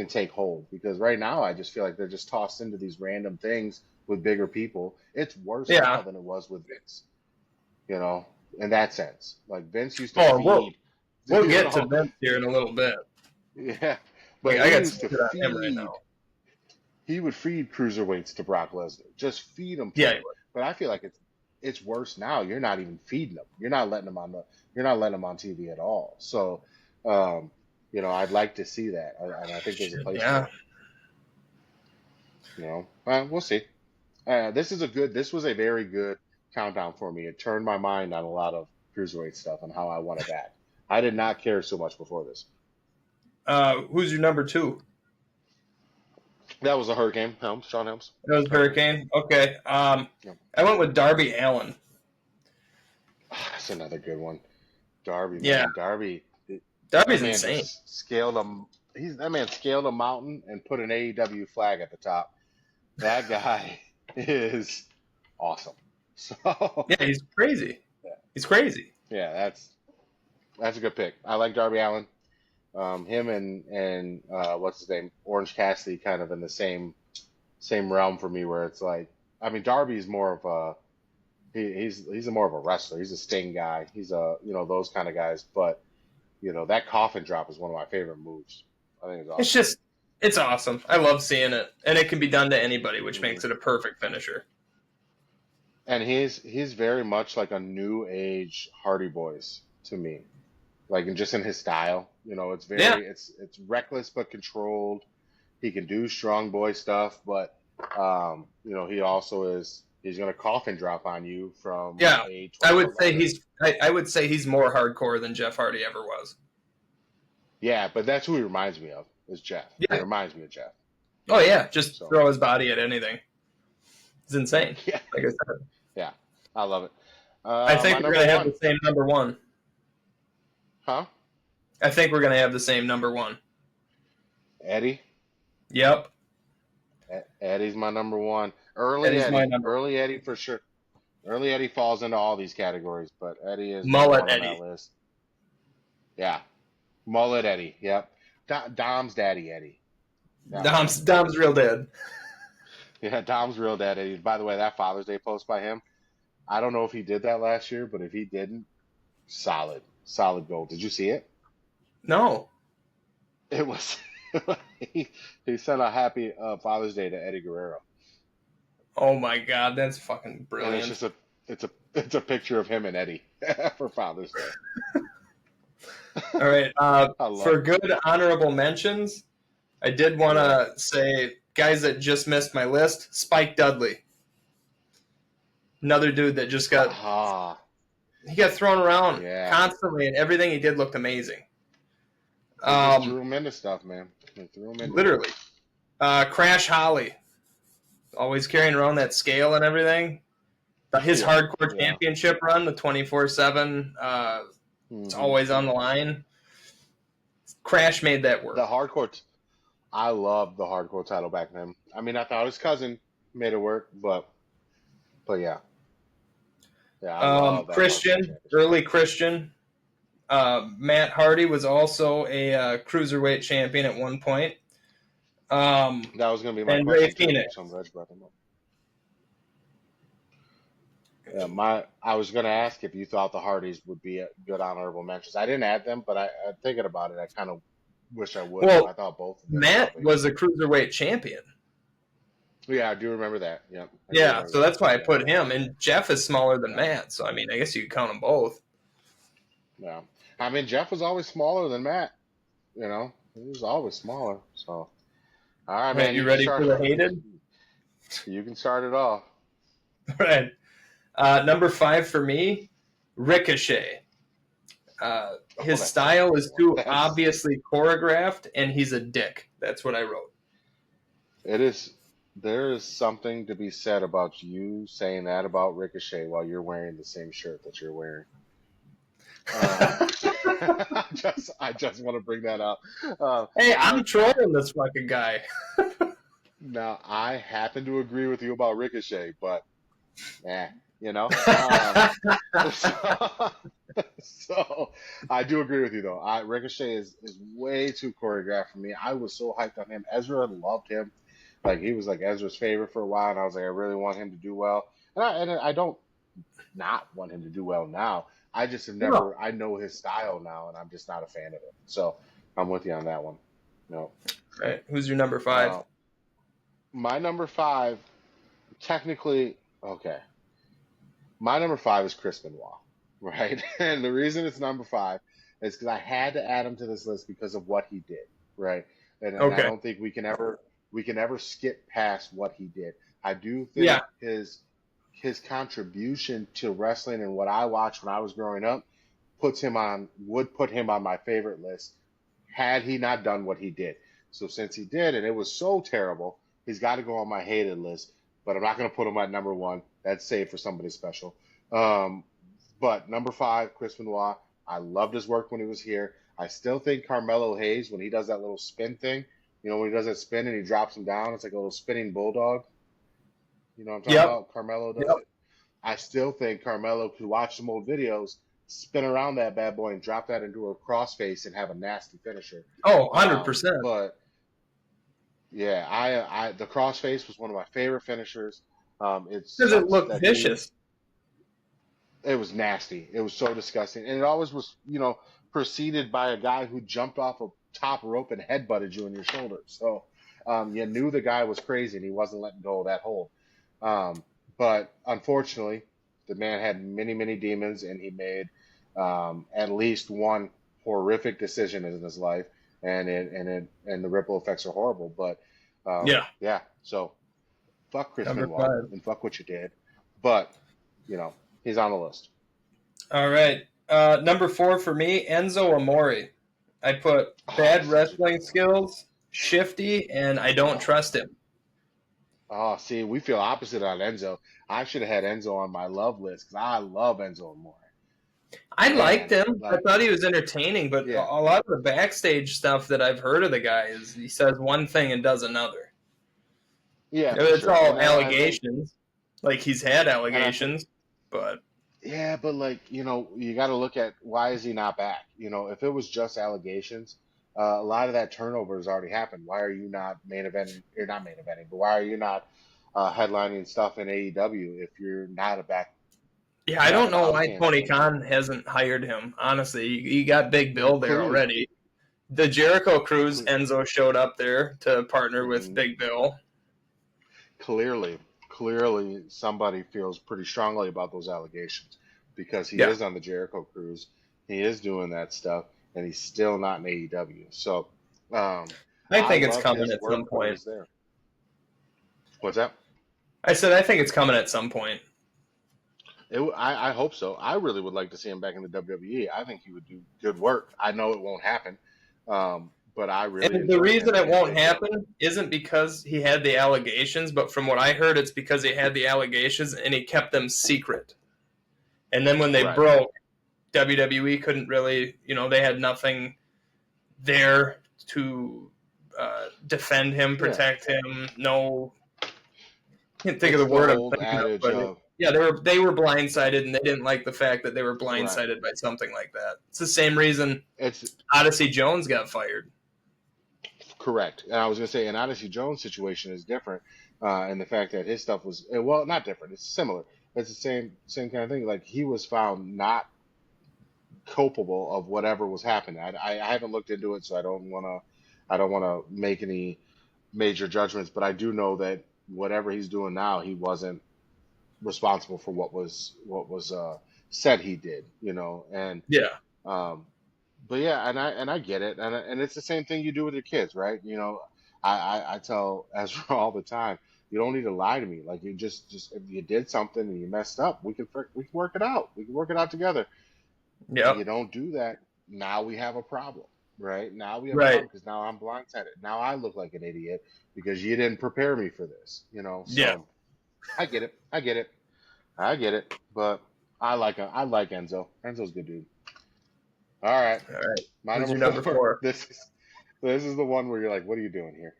take hold, because right now I just feel like they're just tossed into these random things with bigger people. It's worse now than it was with Vince, in that sense. Like Vince used to feed. We'll get to Vince here in a little bit. Yeah, but I got to feed him right now. He would feed cruiserweights to Brock Lesnar, just feed them. Yeah, but I feel like it's worse now. You're not even feeding them. You're not letting them on TV at all. So, I'd like to see that, and I think there's a place for it. We'll see. This was a very good countdown for me. It turned my mind on a lot of cruiserweight stuff and how I want it back. I did not care so much before this. Who's your number 2? That was a Hurricane Helms, Sean Helms. That was Hurricane. Okay. I went with Darby Allin. That's another good one. Darby. Yeah. Man. Darby's insane. That man scaled a mountain and put an AEW flag at the top. That guy is awesome. So yeah, he's crazy. Yeah. He's crazy. Yeah, that's a good pick. I like Darby Allin. Him and what's his name, Orange Cassidy, kind of in the same realm for me. Where it's like, I mean, Darby's more of he's more of a wrestler. He's a Sting guy. He's those kind of guys. But that coffin drop is one of my favorite moves. I think it's awesome. It's awesome. I love seeing it, and it can be done to anybody, which makes it a perfect finisher. And he's very much like a new age Hardy Boys to me, like just in his style. It's very it's reckless but controlled. He can do strong boy stuff, but he also he's gonna coffin drop on you from I would say he's more hardcore than Jeff Hardy ever was. Yeah, but that's who he reminds me of, is Jeff. Yeah. He reminds me of Jeff. Oh yeah, throw his body at anything. It's insane. Yeah. Like I said. Yeah, I love it. I think we're going to have the same number one. Huh? I think we're going to have the same number one. Eddie? Yep. Eddie's my number one. Early Eddie for sure. Early Eddie falls into all these categories, but Eddie is Mullet Eddie on that list. Yeah. Mullet Eddie, yep. Dom's daddy Eddie. Dom's real dad. Yeah, Dom's real dad Eddie. By the way, that Father's Day post by him, I don't know if he did that last year, but if he didn't, solid gold. Did you see it? No. It was he sent a happy Father's Day to Eddie Guerrero. Oh my God, that's fucking brilliant! And it's a picture of him and Eddie for Father's Day. All right, for good honorable mentions, I did want to say guys that just missed my list. Spike Dudley, another dude that just got he got thrown around constantly, and everything he did looked amazing. They threw him into stuff, man. They threw him into literally. Crash Holly, always carrying around that scale and everything. His hardcore championship run, the 24/7, it's always on the line. Crash made that work. The hardcore, I loved the hardcore title back then. I mean, I thought his cousin made it work, but yeah. Yeah. Christian, early Christian. Matt Hardy was also a cruiserweight champion at one point. That was going to be my question. Ray Phoenix. Yeah, I was going to ask if you thought the Hardys would be a good honorable mentions. I didn't add them, but I thinking about it, I kind of wish I would. Well, I thought both of them. Matt was a cruiserweight champion. Yeah, I do remember that. Yeah. Yeah, so that's why I put him. And Jeff is smaller than Matt, so I mean, I guess you could count them both. Yeah, I mean, Jeff was always smaller than Matt. He was always smaller. So, all right, man. You ready for the hated? You can start it off. All right. Number 5 for me, Ricochet. His style is too obviously choreographed, and he's a dick. That's what I wrote. It is. There is something to be said about you saying that about Ricochet while you're wearing the same shirt that you're wearing. I just want to bring that up. Hey, I'm trolling this fucking guy. Now, I happen to agree with you about Ricochet, but so I do agree with you though. Ricochet is way too choreographed for me. I was so hyped on him. Ezra loved him. Like he was like Ezra's favorite for a while, and I was like, I really want him to do well. And I don't not want him to do well now. I just have never. No. I know his style now, and I'm just not a fan of it. So I'm with you on that one. No. Right. Who's your number 5? My number 5, technically, okay. My number 5 is Chris Benoit, right? And the reason it's number 5 is because I had to add him to this list because of what he did, right? And I don't think we can ever skip past what he did. I do think his contribution to wrestling and what I watched when I was growing up would put him on my favorite list had he not done what he did. So since he did, and it was so terrible, he's got to go on my hated list. But I'm not going to put him at number 1. That's saved for somebody special. But number 5, Chris Benoit. I loved his work when he was here. I still think Carmelo Hayes, when he does that little spin thing, when he does that spin and he drops him down, it's like a little spinning bulldog. You know what I'm talking about? Carmelo does it. I still think Carmelo could watch some old videos, spin around that bad boy and drop that into a crossface and have a nasty finisher. Oh, 100%. But yeah, I the crossface was one of my favorite finishers. Because it looked vicious. It was nasty. It was so disgusting, and it always was. preceded by a guy who jumped off a top rope and headbutted you in your shoulder. So you knew the guy was crazy and he wasn't letting go of that hold. But unfortunately, the man had many, many demons, and he made at least one horrific decision in his life, and the ripple effects are horrible. But yeah. So fuck Chris Number Benoit 5. and fuck what you did. But he's on the list. All right. Number 4 for me, Enzo Amore. I put bad wrestling skills, shifty, and I don't trust him. Oh, see, we feel opposite on Enzo. I should have had Enzo on my love list because I love Enzo Amore. I liked him. I thought he was entertaining, but a lot of the backstage stuff that I've heard of the guy is he says one thing and does another. Yeah, it's all allegations. Like he's had allegations, but yeah, but you got to look at why is he not back? If it was just allegations, a lot of that turnover has already happened. Why are you not main eventing? You're not main eventing, but why are you not headlining stuff in AEW if you're not a back? Yeah, I don't know why Tony Khan hasn't hired him. Honestly, you got Big Bill there already. The Jericho Cruise, Enzo showed up there to partner with Big Bill. Clearly, somebody feels pretty strongly about those allegations because he is on the Jericho Cruise. He is doing that stuff, and he's still not in AEW. So, I think it's coming at some point. There. What's that? I said I think it's coming at some point. I hope so. I really would like to see him back in the WWE. I think he would do good work. I know it won't happen, but I really. And the reason it won't happen isn't because he had the allegations, but from what I heard, it's because he had the allegations and he kept them secret. And then when they broke, WWE couldn't really, they had nothing there to defend him, protect him. No, I can't think of the word. Yeah, they were blindsided, and they didn't like the fact that they were blindsided by something like that. It's the same reason Odyssey Jones got fired. Correct. And I was going to say an Odyssey Jones situation is different, and the fact that his stuff was not different. It's similar. It's the same kind of thing. Like he was found not culpable of whatever was happening. I haven't looked into it, so I don't want to make any major judgments. But I do know that whatever he's doing now, he wasn't responsible for what was said he did, and but yeah, and I get it, and it's the same thing you do with your kids, right? I tell Ezra all the time, you don't need to lie to me. Like you just if you did something and you messed up, we can work it out. We can work it out together. Yeah, you don't do that. Now we have a problem, right? Now we have a problem because now I'm blindsided. Now I look like an idiot because you didn't prepare me for this, So, I get it. But I like Enzo. Enzo's a good dude. All right. My number 4. This is the one where you're like, what are you doing here?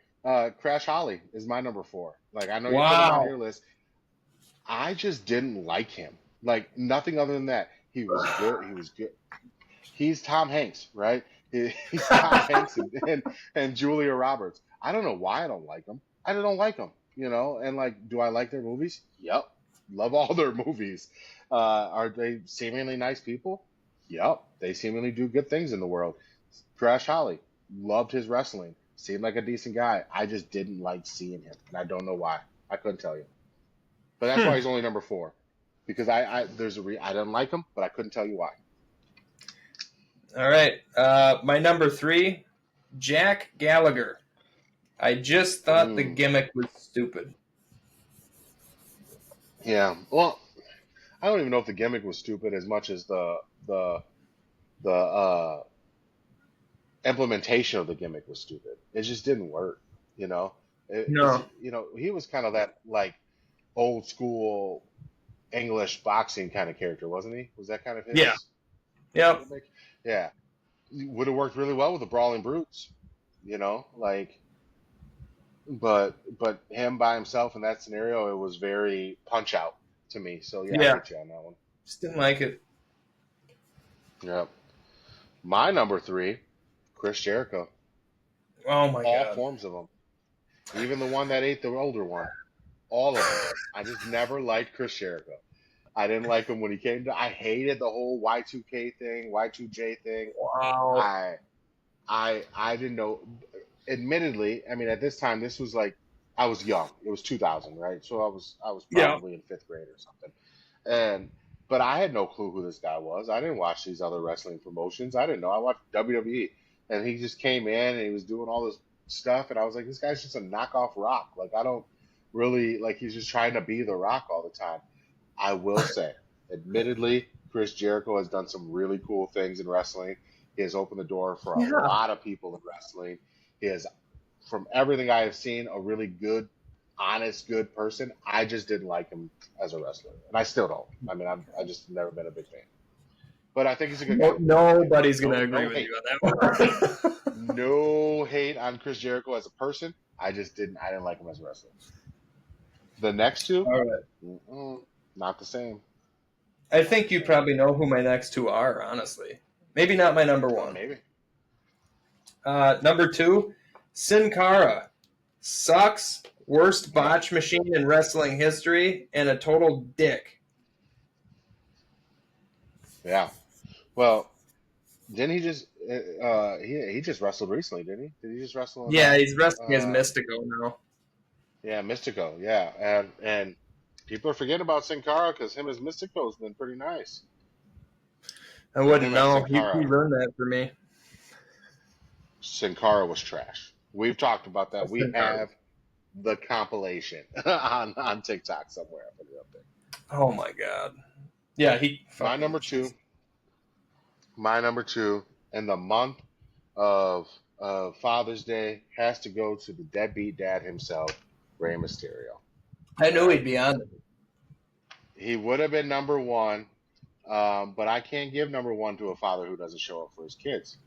Crash Holly is my number 4. Like I know you put him on your list. I just didn't like him. Like nothing other than that. He was good. He's Tom Hanks, right? He's Tom Hanks and Julia Roberts. I don't know why I don't like him. I don't like him. And like, do I like their movies? Yep. Love all their movies. Are they seemingly nice people? Yep. They seemingly do good things in the world. Crash Holly. Loved his wrestling. Seemed like a decent guy. I just didn't like seeing him. And I don't know why. I couldn't tell you. But that's why he's only number 4. Because I didn't like him, but I couldn't tell you why. All right. My number 3, Jack Gallagher. I just thought the gimmick was stupid. Yeah. Well, I don't even know if the gimmick was stupid as much as the implementation of the gimmick was stupid. It just didn't work. No. He was kind of that like old school English boxing kind of character, wasn't he? Was that kind of his? Yeah. Yep. Yeah. Would have worked really well with the Brawling Brutes, but him by himself in that scenario, it was very punch out to me. So I get you on that one. Just didn't like it. Yep. My number 3, Chris Jericho. Oh my God. All forms of them. Even the one that ate the older one. All of them. I just never liked Chris Jericho. I didn't like him when he came to. I hated the whole Y2K thing, Y2J thing. Wow. I didn't know. Admittedly, I mean, at this time, this was like I was young. It was 2000, right? So I was Yeah. probably in fifth grade or something. And but I had no clue who this guy was. I didn't watch these other wrestling promotions. I didn't know. I watched WWE, and he just came in and he was doing all this stuff, and I was like, this guy's just a knockoff Rock. Like I don't really like. He's just trying to be the Rock all the time. I will say, admittedly, Chris Jericho has done some really cool things in wrestling. He has opened the door for a Yeah. lot of people in wrestling. He is, from everything I have seen, a really good, honest, good person. I just didn't like him as a wrestler, and I still don't. I mean, I just never been a big fan. But I think he's a good guy. Nobody's going to No, agree no with hate, you on that one. no hate on Chris Jericho as a person. I just didn't. I didn't like him as a wrestler. The next two, All right. not the same. I think you probably know who my next two are, honestly. Maybe not my number one. Maybe. Number two, Sin Cara. Sucks, worst botch machine in wrestling history, and a total dick. Yeah. Well, didn't he just he just wrestled recently, didn't he? Did he just wrestle? Yeah, he's wrestling as Mystico now. Yeah, Mystico. Yeah, and people are forgetting about Sin Cara because him as Mystico has been pretty nice. I wouldn't know. He Cara, ruined that for me. Sin Cara was trash. We've talked about that. We have the compilation on TikTok somewhere. I'll put it up there. Oh my god. Yeah, he. My number two. My number two, in the month of Father's Day, has to go to the deadbeat dad himself, Rey Mysterio. I knew he'd be on it. He would have been number one, but I can't give number one to a father who doesn't show up for his kids.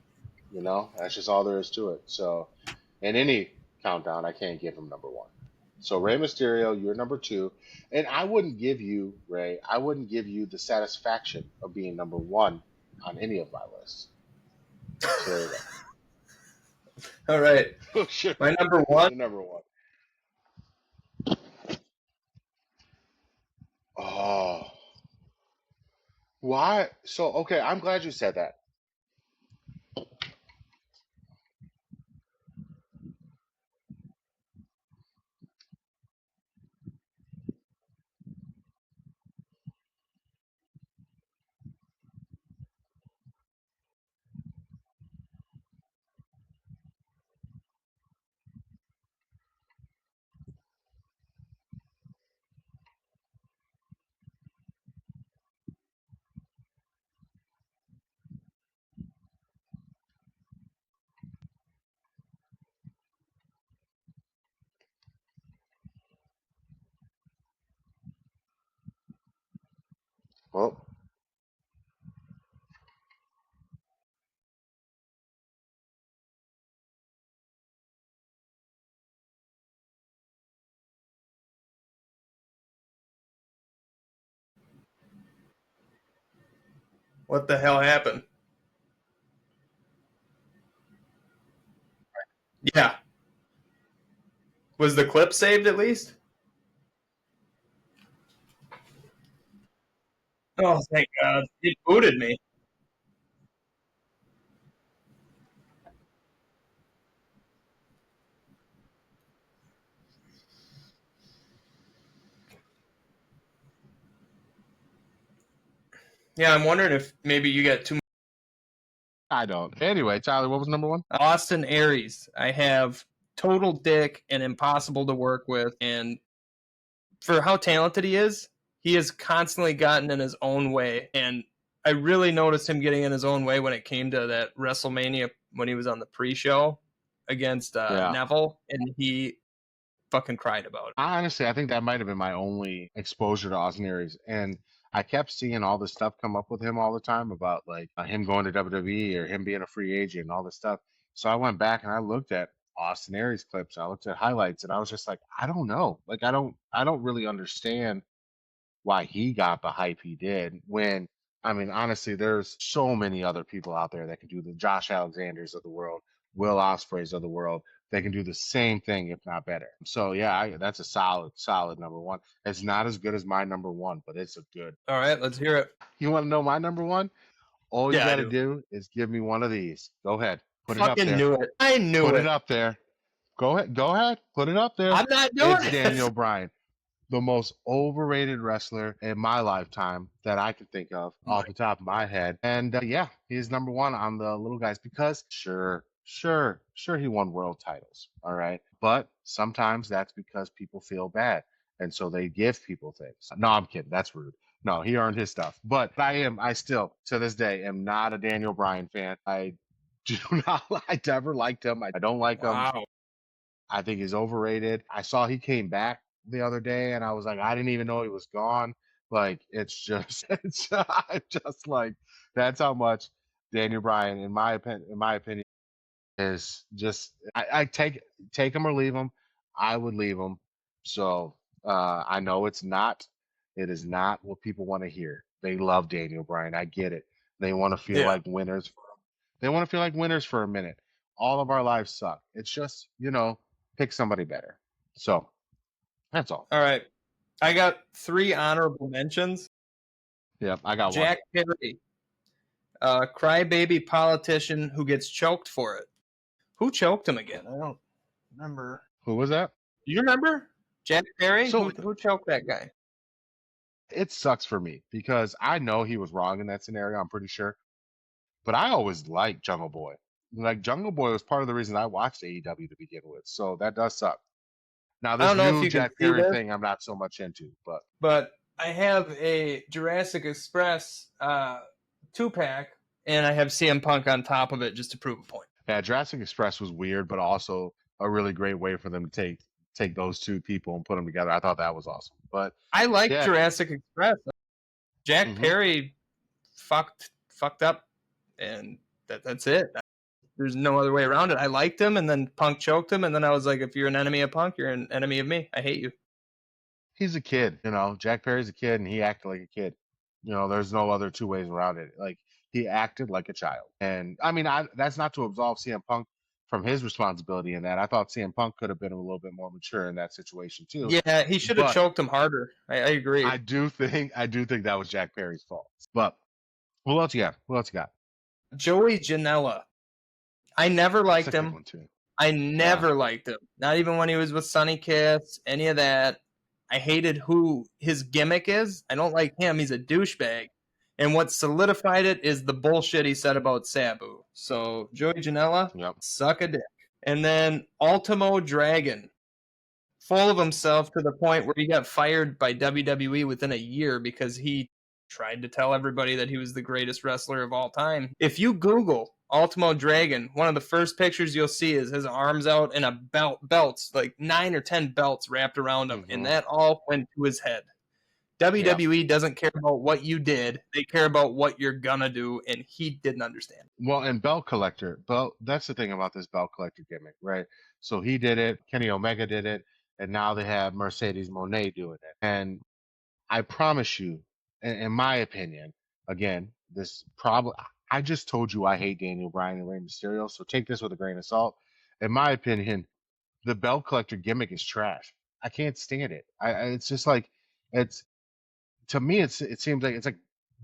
You know, that's just all there is to it. So, in any countdown, I can't give him number one. So, Rey Mysterio, you're number two. And I wouldn't give you, Ray, I wouldn't give you the satisfaction of being number one on any of my lists. So, there you go. All right. Sure. My number one. You're number one. Oh. Why? So, okay, I'm glad you said that. Well, What the hell happened? Yeah. Was the clip saved at least? Oh, thank God. It booted me. Yeah, I'm wondering if maybe you got too much. I don't. Anyway, Tyler, what was number one? Austin Aries. I have total dick and impossible to work with. And for how talented he has constantly gotten in his own way. And I really noticed him getting in his own way when it came to that WrestleMania when he was on the pre-show against Neville, and he fucking cried about it. Honestly, I think that might have been my only exposure to Austin Aries, and I kept seeing all this stuff come up with him all the time about like him going to WWE or him being a free agent and all this stuff. So I went back and I looked at Austin Aries clips. I looked at highlights, and I was just like, I don't know. Like I don't really understand why he got the hype he did when I mean honestly there's so many other people out there that can do the Josh Alexanders of the world, Will Ospreays of the world they can do the same thing, if not better. So yeah, that's a solid number one. It's not as good as my number one, but it's a good. All right, let's hear it. You want to know my number one? All you Yeah, got to do is give me one of these. Go ahead, put it up Fucking there. knew it. I knew Put it. it up there. Go ahead, put it up there. I'm not doing It's it. Daniel Bryan, the most overrated wrestler in my lifetime that I can think of off the top of my head. And yeah, he's number one on the little guys because sure, he won world titles. All right. But sometimes that's because people feel bad. And so they give people things. No, I'm kidding. That's rude. No, he earned his stuff. But I still, to this day, am not a Daniel Bryan fan. I do not, I never liked him. I don't like him. I think he's overrated. I saw he came back the other day and I was like, I didn't even know he was gone. Like, it's just, I'm just like, that's how much Daniel Bryan, in my opinion, is just, I take him or leave him. I would leave him. So, I know it is not what people want to hear. They love Daniel Bryan. I get it. They want to feel like winners. They want to feel like winners for a minute. All of our lives suck. It's just, pick somebody better. So that's all. All right. I got 3 honorable mentions. Yeah, I got Jack one. Perry, crybaby politician who gets choked for it. Who choked him again? I don't remember. Who was that? Do you remember? Jack Perry? So, who choked that guy? It sucks for me because I know he was wrong in that scenario, I'm pretty sure. But I always liked Jungle Boy. Like, Jungle Boy was part of the reason I watched AEW to begin with. So that does suck. Now, this new Jack Perry thing I'm not so much into. But I have a Jurassic Express 2-pack, and I have CM Punk on top of it just to prove a point. Yeah, Jurassic Express was weird, but also a really great way for them to take those two people and put them together. I thought that was awesome. But I like Jurassic Express. Jack Perry fucked up, and that's it. There's no other way around it. I liked him, and then Punk choked him, and then I was like, if you're an enemy of Punk, you're an enemy of me. I hate you. He's a kid, Jack Perry's a kid, and he acted like a kid. There's no other two ways around it. Like, he acted like a child. And, I mean, that's not to absolve CM Punk from his responsibility in that. I thought CM Punk could have been a little bit more mature in that situation, too. Yeah, he should have choked him harder. I agree. I do think that was Jack Perry's fault. But who else you got? Joey Janela. I never liked him. I never liked him. Not even when he was with Sonny Kiss, any of that. I hated who his gimmick is. I don't like him. He's a douchebag. And what solidified it is the bullshit he said about Sabu. So, Joey Janela, suck a dick. And then Ultimo Dragon, full of himself to the point where he got fired by WWE within a year because he tried to tell everybody that he was the greatest wrestler of all time. If you Google Ultimo Dragon, one of the first pictures you'll see is his arms out and a belts, like 9 or 10 belts wrapped around him, and that all went to his head. WWE doesn't care about what you did. They care about what you're gonna do, and he didn't understand. Well, and belt collector, that's the thing about this belt collector gimmick, right? So he did it, Kenny Omega did it, and now they have Mercedes Moné doing it. And I promise you, in my opinion, again, I just told you I hate Daniel Bryan and Rey Mysterio, so take this with a grain of salt. In my opinion, the belt collector gimmick is trash. I can't stand it. It's just like, to me, it seems like it's like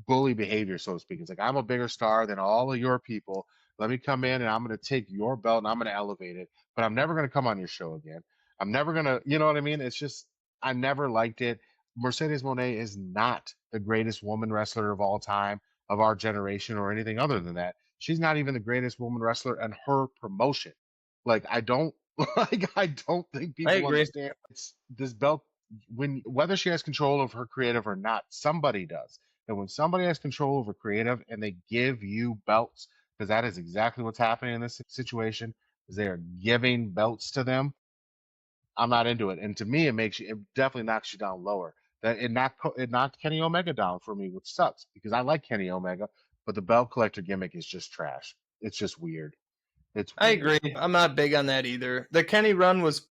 bully behavior, so to speak. It's like, I'm a bigger star than all of your people. Let me come in and I'm going to take your belt and I'm going to elevate it, but I'm never going to come on your show again. I'm never going to, you know what I mean? It's just, I never liked it. Mercedes Moné is not the greatest woman wrestler of all time, of our generation, or anything other than that. She's not even the greatest woman wrestler in her promotion. Like, I don't think people understand it's this belt. Whether she has control of her creative or not, somebody does. And when somebody has control over creative and they give you belts, because that is exactly what's happening in this situation, is they are giving belts to them. I'm not into it. And to me, it definitely knocks you down lower. That it knocked Kenny Omega down for me, which sucks because I like Kenny Omega, but the belt collector gimmick is just trash. It's just weird. I agree. I'm not big on that either. The Kenny run was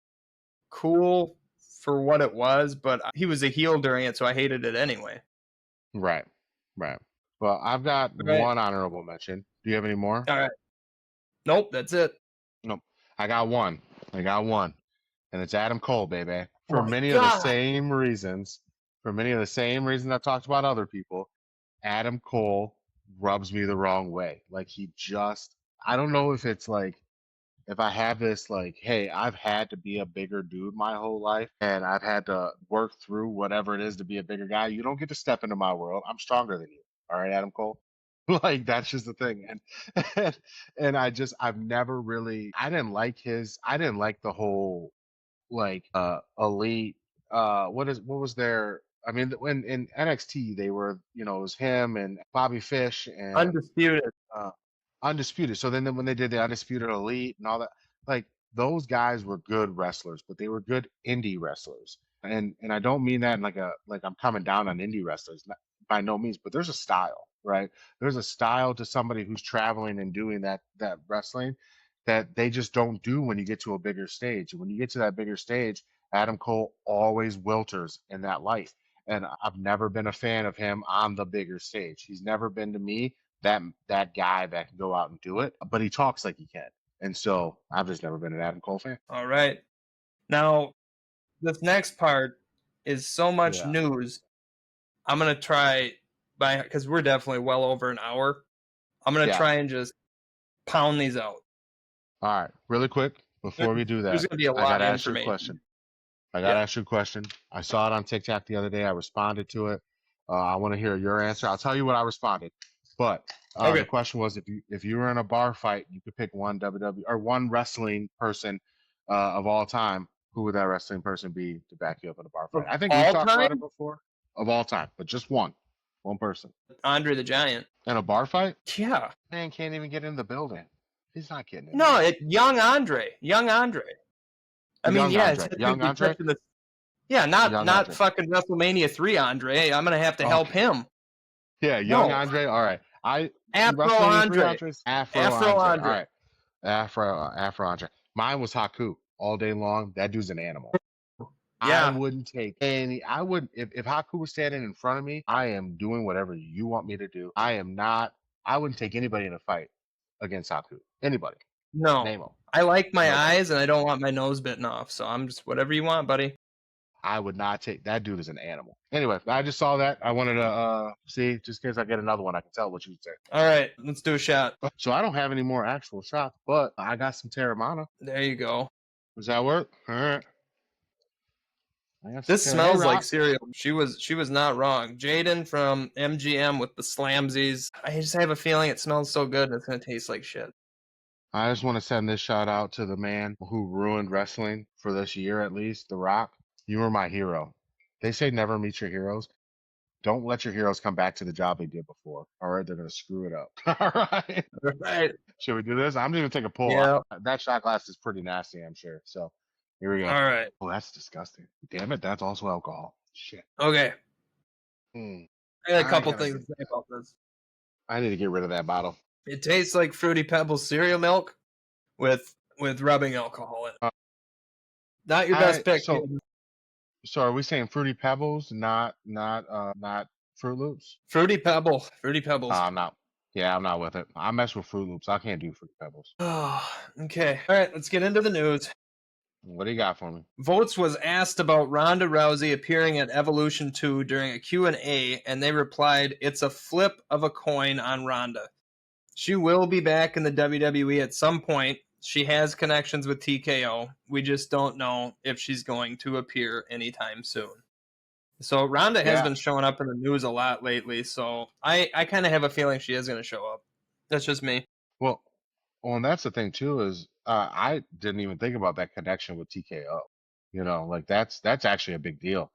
cool for what it was, but he was a heel during it, so I hated it anyway. Right. Well, I've got one honorable mention. Do you have any more? All right. Nope, that's it. Nope. I got one. I got one, and it's Adam Cole, baby. Oh For my many of the God. same reasons, I've talked about other people, Adam Cole rubs me the wrong way. Like I don't know if it's like if I have this like, hey, I've had to be a bigger dude my whole life and I've had to work through whatever it is to be a bigger guy. You don't get to step into my world. I'm stronger than you. All right, Adam Cole. Like that's just the thing. And I've never really I didn't like the whole like elite what was their I mean when in NXT they were, it was him and Bobby Fish and Undisputed. uh, Undisputed. So then when they did the Undisputed Elite and all that, like those guys were good wrestlers, but they were good indie wrestlers. And I don't mean that in like I'm coming down on indie wrestlers, by no means, but there's a style, right? There's a style to somebody who's traveling and doing that wrestling that they just don't do when you get to a bigger stage. When you get to that bigger stage, Adam Cole always wilters in that light. And I've never been a fan of him on the bigger stage. He's never been to me that guy that can go out and do it, but he talks like he can. And so I've just never been an Adam Cole fan. All right. Now, this next part is so much Yeah. news. I'm going to try because we're definitely well over an hour. I'm going to try and just pound these out. All right. Really quick, before we do that, there's going to be a lot I got to of ask you a information. question. Ask you a question. I saw it on TikTok the other day. I responded to it. I want to hear your answer. I'll tell you what I responded. But the question was, if you were in a bar fight, you could pick one WWE or one wrestling person of all time. Who would that wrestling person be to back you up in a bar fight? I think we've talked about it before. Of all time, but just one person. Andre the Giant. In a bar fight? Yeah. Man can't even get in the building. He's not getting in. No, young Andre. I mean, young Andre. Not fucking WrestleMania 3 Andre. I'm gonna have to help him. Yeah, young Andre. All right, Afro Andre. Afro Andre. All right, Afro Andre. Mine was Haku all day long. That dude's an animal. Yeah. I wouldn't take any. I wouldn't if Haku was standing in front of me. I am doing whatever you want me to do. I am not. I wouldn't take anybody in a fight against Haku. Anybody. No. Name him. I like my eyes and I don't want my nose bitten off. So I'm just whatever you want, buddy. I would not take that dude is an animal. Anyway, I just saw that. I wanted to see, just in case I get another one, I can tell what you would say. All right, let's do a shot. So I don't have any more actual shots, but I got some Terramana. There you go. Does that work? All right. This smells like cereal. She was not wrong. Jaden from MGM with the Slamsies. I just have a feeling it smells so good and it's gonna taste like shit. I just want to send this shout out to the man who ruined wrestling for this year at least, The Rock. You were my hero. They say never meet your heroes. Don't let your heroes come back to the job they did before. All right, they're gonna screw it up. All right. All right. Should we do this? I'm gonna take a pull. Yeah. That shot glass is pretty nasty, I'm sure. So here we go. All right. Oh, that's disgusting. Damn it, that's also alcohol. Shit. Okay. I got a couple things to say about this. I need to get rid of that bottle. It tastes like Fruity Pebbles cereal milk with rubbing alcohol in it. Not your best pick. So are we saying Fruity Pebbles, not Fruit Loops? Fruity Pebbles. I'm not. Yeah, I'm not with it. I mess with Fruit Loops. I can't do Fruity Pebbles. Oh, okay. All right, let's get into the news. What do you got for me? Votes was asked about Ronda Rousey appearing at Evolution 2 during a Q&A, and they replied, "It's a flip of a coin on Ronda. She will be back in the WWE at some point. She has connections with TKO. We just don't know if she's going to appear anytime soon." So Ronda has been showing up in the news a lot lately, so I kind of have a feeling she is going to show up. That's just me. Well, and that's the thing too is I didn't even think about that connection with TKO. You know, like that's actually a big deal.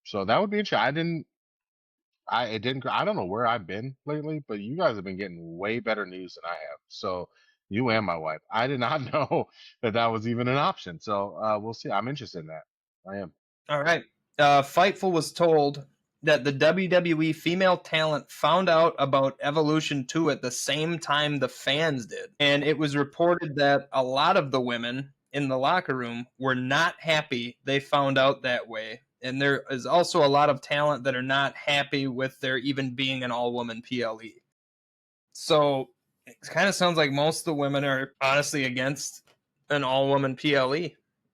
So that would be interesting. I don't know where I've been lately, but you guys have been getting way better news than I have. So you and my wife. I did not know that was even an option. So we'll see. I'm interested in that. I am. All right. Fightful was told that the WWE female talent found out about Evolution 2 at the same time the fans did. And it was reported that a lot of the women in the locker room were not happy they found out that way. And there is also a lot of talent that are not happy with there even being an all-woman PLE. So it kind of sounds like most of the women are honestly against an all-woman PLE.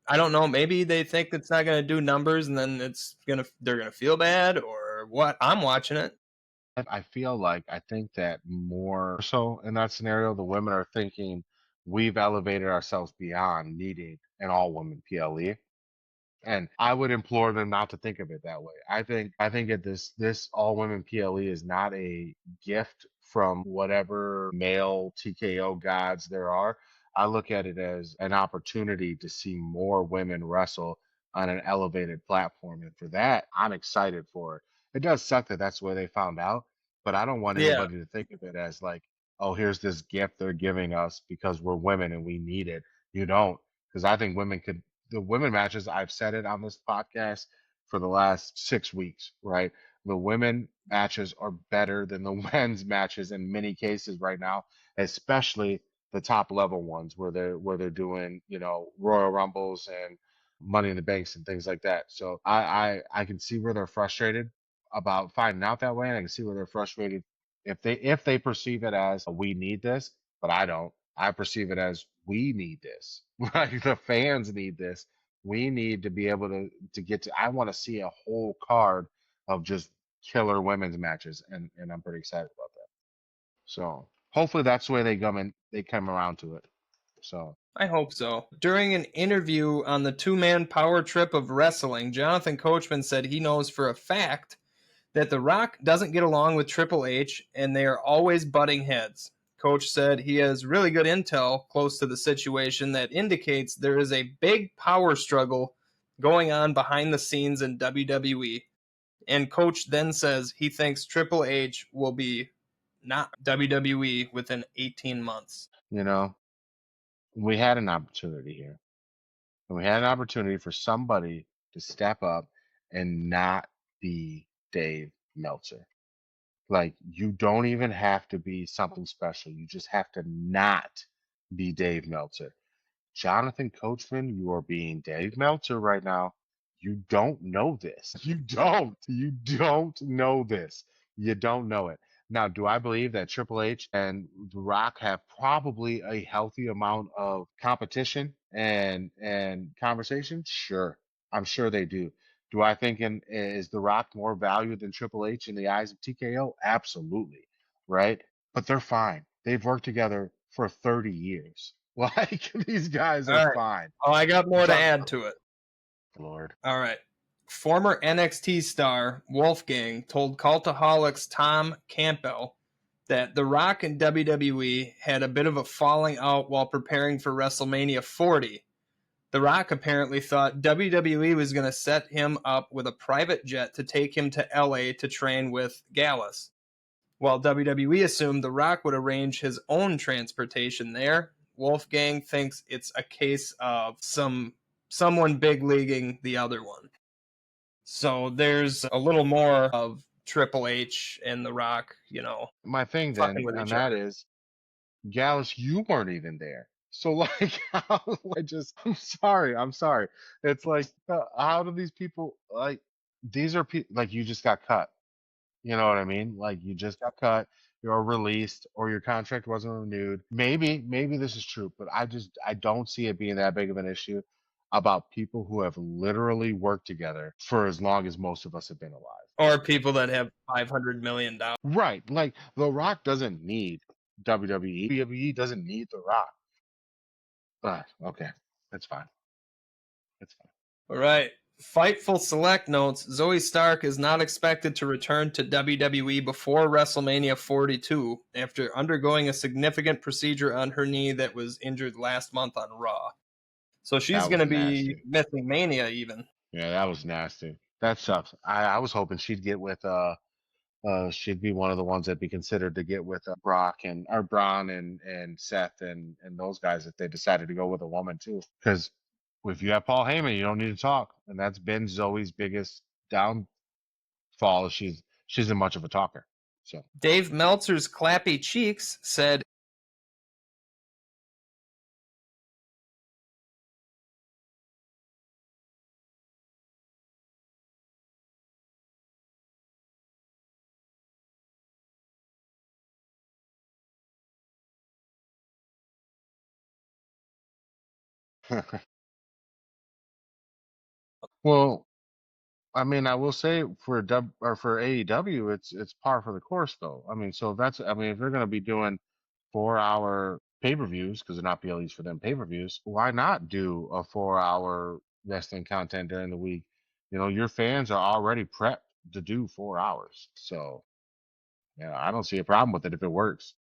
I don't know. Maybe they think it's not going to do numbers, and then they're gonna feel bad, or what? I'm watching it. I think that more so in that scenario, the women are thinking we've elevated ourselves beyond needing an all woman PLE. And I would implore them not to think of it that way. I think that this all women PLE is not a gift from whatever male TKO gods there are. I look at it as an opportunity to see more women wrestle on an elevated platform, and for that, I'm excited for it. It does suck that that's where they found out, but I don't want Yeah. anybody to think of it as like, oh, here's this gift they're giving us because we're women and we need it. You don't, because I think women could the women matches, I've said it on this podcast for the last 6 weeks, right? The women matches are better than the men's matches in many cases right now, especially the top level ones where they're doing, Royal Rumbles and Money in the Banks and things like that. So I can see where they're frustrated about finding out that way, and I can see where they're frustrated if they perceive it as we need this, but I don't. I perceive it as we need this. Right? The fans need this. We need to be able to get to. I want to see a whole card of just killer women's matches, and I'm pretty excited about that. So hopefully that's the way they come around to it. So I hope so. During an interview on the two-man power trip of wrestling, Jonathan Coachman said he knows for a fact that The Rock doesn't get along with Triple H, and they are always butting heads. Coach said he has really good intel close to the situation that indicates there is a big power struggle going on behind the scenes in WWE. And Coach then says he thinks Triple H will be not WWE within 18 months. we had an opportunity here, and we had an opportunity for somebody to step up and not be Dave Meltzer. Like, you don't even have to be something special. You just have to not be Dave Meltzer. Jonathan Coachman, you are being Dave Meltzer right now. You don't know this. You don't. You don't know this. You don't know it. Now, do I believe that Triple H and The Rock have probably a healthy amount of competition and conversation? Sure. I'm sure they do. Do I think is The Rock more valued than Triple H in the eyes of TKO? Absolutely. Right? But they're fine. They've worked together for 30 years. Like, these guys All are right. fine. Oh, I got more to John, add to it. Lord. All right. Former NXT star Wolfgang told Cultaholics Tom Campbell that The Rock and WWE had a bit of a falling out while preparing for WrestleMania 40. The Rock apparently thought WWE was going to set him up with a private jet to take him to LA to train with Gallus, while WWE assumed The Rock would arrange his own transportation there. Wolfgang thinks it's a case of someone big leaguing the other one. So there's a little more of Triple H and The Rock, My thing fucking then, with and each that other. is, Gallus, you weren't even there. So, like, I'm sorry. I'm sorry. It's like, how do these people, like, these are people, like, you just got cut. You know what I mean? Like, you just got cut, you're released, or your contract wasn't renewed. Maybe this is true, but I don't see it being that big of an issue about people who have literally worked together for as long as most of us have been alive. Or people that have $500 million. Right. Like, The Rock doesn't need WWE. WWE doesn't need The Rock. Okay. That's fine. That's fine. All right. Fightful Select notes Zoe Stark is not expected to return to WWE before WrestleMania 42 after undergoing a significant procedure on her knee that was injured last month on Raw. So she's That going was to be nasty. missing Mania even. Yeah, that was nasty. That sucks. I was hoping she'd get with she'd be one of the ones that'd be considered to get with Brock and or Braun and Seth and those guys if they decided to go with a woman too. Because if you have Paul Heyman, you don't need to talk, and that's been Zoe's biggest downfall. She's isn't much of a talker. So Dave Meltzer's Clappy Cheeks said Well, I mean, I will say for for AEW, it's par for the course though. I mean, so that's I mean, if they're gonna be doing 4 hour pay-per-views because they're not PLEs for them pay-per-views, why not do a 4 hour wrestling content during the week? You know, your fans are already prepped to do 4 hours, so yeah, I don't see a problem with it if it works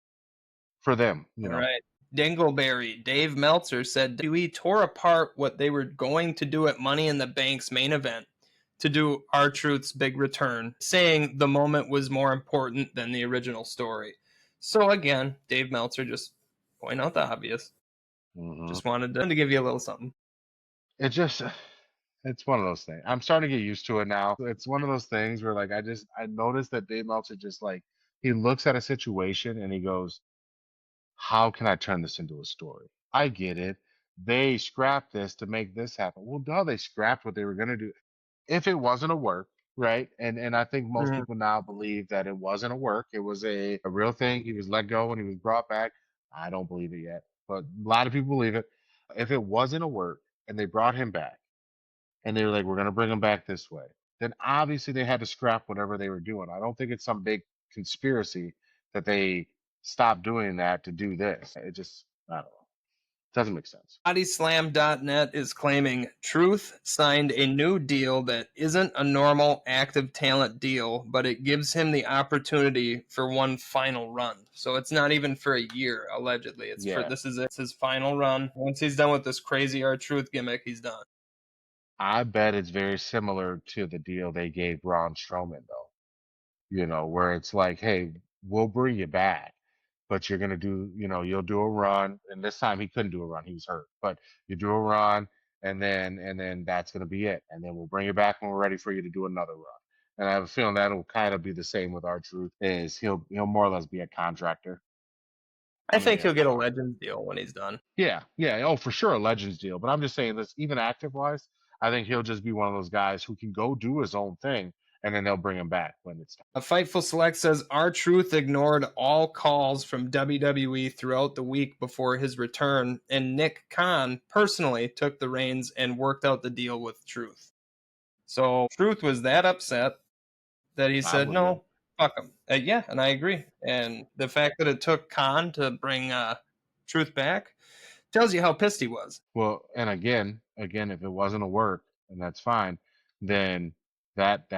for them. You All know. right. Dingleberry, Dave Meltzer said WWE tore apart what they were going to do at Money in the Bank's main event to do R-Truth's big return, saying the moment was more important than the original story. So again, Dave Meltzer just point out the obvious. Hmm. Just wanted to give you a little something. It just it's one of those things. I'm starting to get used to it now. It's one of those things where like I noticed that Dave Meltzer just like he looks at a situation and he goes, how can I turn this into a story? I get it. They scrapped this to make this happen. Well, duh, they scrapped what they were gonna do. If it wasn't a work, right? And I think most Mhm. people now believe that it wasn't a work. It was a real thing. He was let go and he was brought back. I don't believe it yet, but a lot of people believe it. If it wasn't a work and they brought him back and they were like, we're going to bring him back this way, then obviously they had to scrap whatever they were doing. I don't think it's some big conspiracy that they stopped doing that to do this. It just, I don't know. Doesn't make sense. BodySlam.net is claiming Truth signed a new deal that isn't a normal active talent deal, but it gives him the opportunity for one final run. So it's not even for a year, allegedly. Yeah. This is his final run. Once he's done with this crazy R-Truth gimmick, he's done. I bet it's very similar to the deal they gave Braun Strowman, though. You know, where it's like, hey, we'll bring you back, but you're gonna do, you know, you'll do a run, and this time he couldn't do a run, he was hurt, but you do a run, and then that's gonna be it, and then we'll bring you back when we're ready for you to do another run. And I have a feeling that'll kind of be the same with our truth, is he'll more or less be a contractor. I I mean, think yeah, he'll for get a sure. Legends deal when he's done. Yeah, yeah. Oh, for sure, a Legends deal. But I'm just saying this, even active wise, I think he'll just be one of those guys who can go do his own thing, and then they'll bring him back when it's time. A Fightful Select says R-Truth ignored all calls from WWE throughout the week before his return, and Nick Khan personally took the reins and worked out the deal with Truth. So Truth was that upset that he I said, would have been. no, fuck him. Yeah, and I agree. And the fact that it took Khan to bring Truth back tells you how pissed he was. Well, and again, if it wasn't a work, and that's fine, then that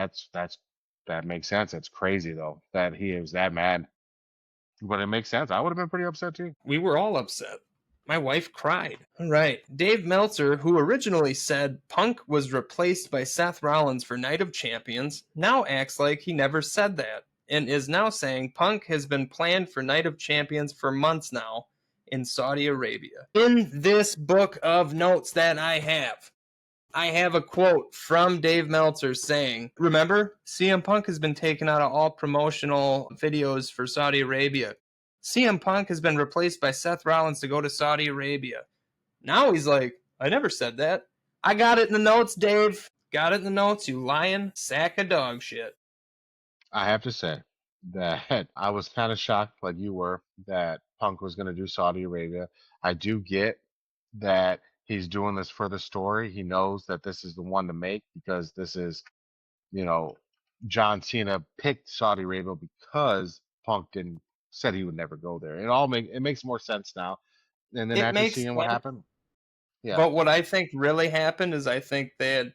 makes sense. That's crazy though that he was that mad, but it makes sense. I would have been pretty upset too. We were all upset. My wife cried. All right. Dave Meltzer, who originally said Punk was replaced by Seth Rollins for Night of Champions, now acts like he never said that and is now saying Punk has been planned for Night of Champions for months now in Saudi Arabia. In this book of notes that I have a quote from Dave Meltzer saying, remember, CM Punk has been taken out of all promotional videos for Saudi Arabia. CM Punk has been replaced by Seth Rollins to go to Saudi Arabia. Now he's like, I never said that. I got it in the notes, Dave. Got it in the notes, you lying sack of dog shit. I have to say that I was kind of shocked, like you were, that Punk was going to do Saudi Arabia. I do get that he's doing this for the story. He knows that this is the one to make because this is, you know, John Cena picked Saudi Arabia because Punk didn't said he would never go there. It makes more sense now. And then It after makes seeing what sense. happened, yeah, But what I think really happened is I think they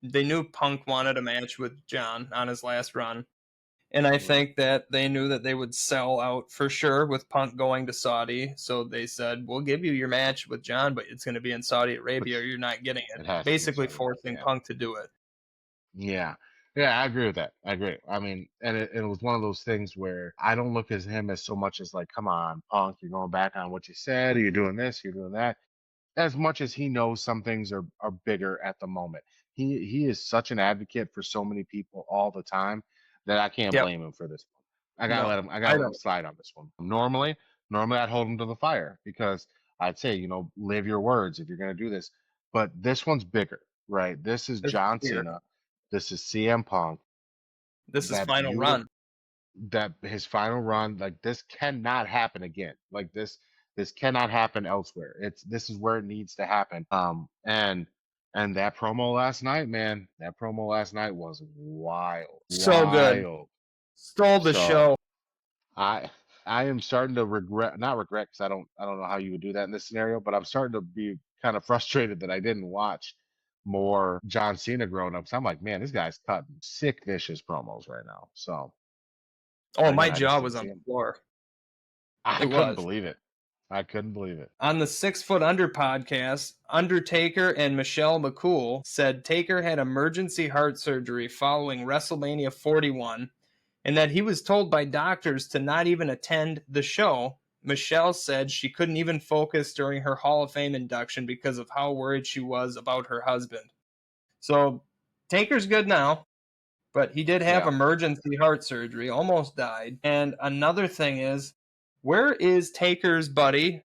knew Punk wanted a match with John on his last run. And I hmm think that they knew that they would sell out for sure with Punk going to Saudi. So they said, we'll give you your match with John, but it's going to be in Saudi but Arabia or you're not getting it. it has to be in Basically Saudi Arabia. forcing Yeah, Punk to do it. yeah, yeah. I agree with that. I agree. I mean, and it was one of those things where I don't look at him as so much as like, come on, Punk, you're going back on what you said, or you're doing this, you're doing that. As much as he knows some things are bigger at the moment. He is such an advocate for so many people all the time that I can't Yep. blame him for this one. No, I I gotta let him don't. slide on this one. Normally I'd hold him to the fire because I'd say, you know, live your words if you're gonna do this. But this one's bigger, right? This is This is John here. Cena. This is CM Punk. This is That final you run. that his final run, like this cannot happen again. Like this This cannot happen elsewhere. This is where it needs to happen. And that promo last night, man, that promo last night was wild. So good. Stole the show. I am starting to not regret, because I don't know how you would do that in this scenario, but I'm starting to be kind of frustrated that I didn't watch more John Cena growing up. So I'm like, man, this guy's cutting sick, vicious promos right now. So, my jaw was on the floor. I couldn't believe it. I couldn't believe it. On the 6 Foot Under podcast, Undertaker and Michelle McCool said Taker had emergency heart surgery following WrestleMania 41, and that he was told by doctors to not even attend the show. Michelle said she couldn't even focus during her Hall of Fame induction because of how worried she was about her husband. So Taker's good now, but he did have emergency heart surgery, almost died. And another thing is, where is Taker's buddy,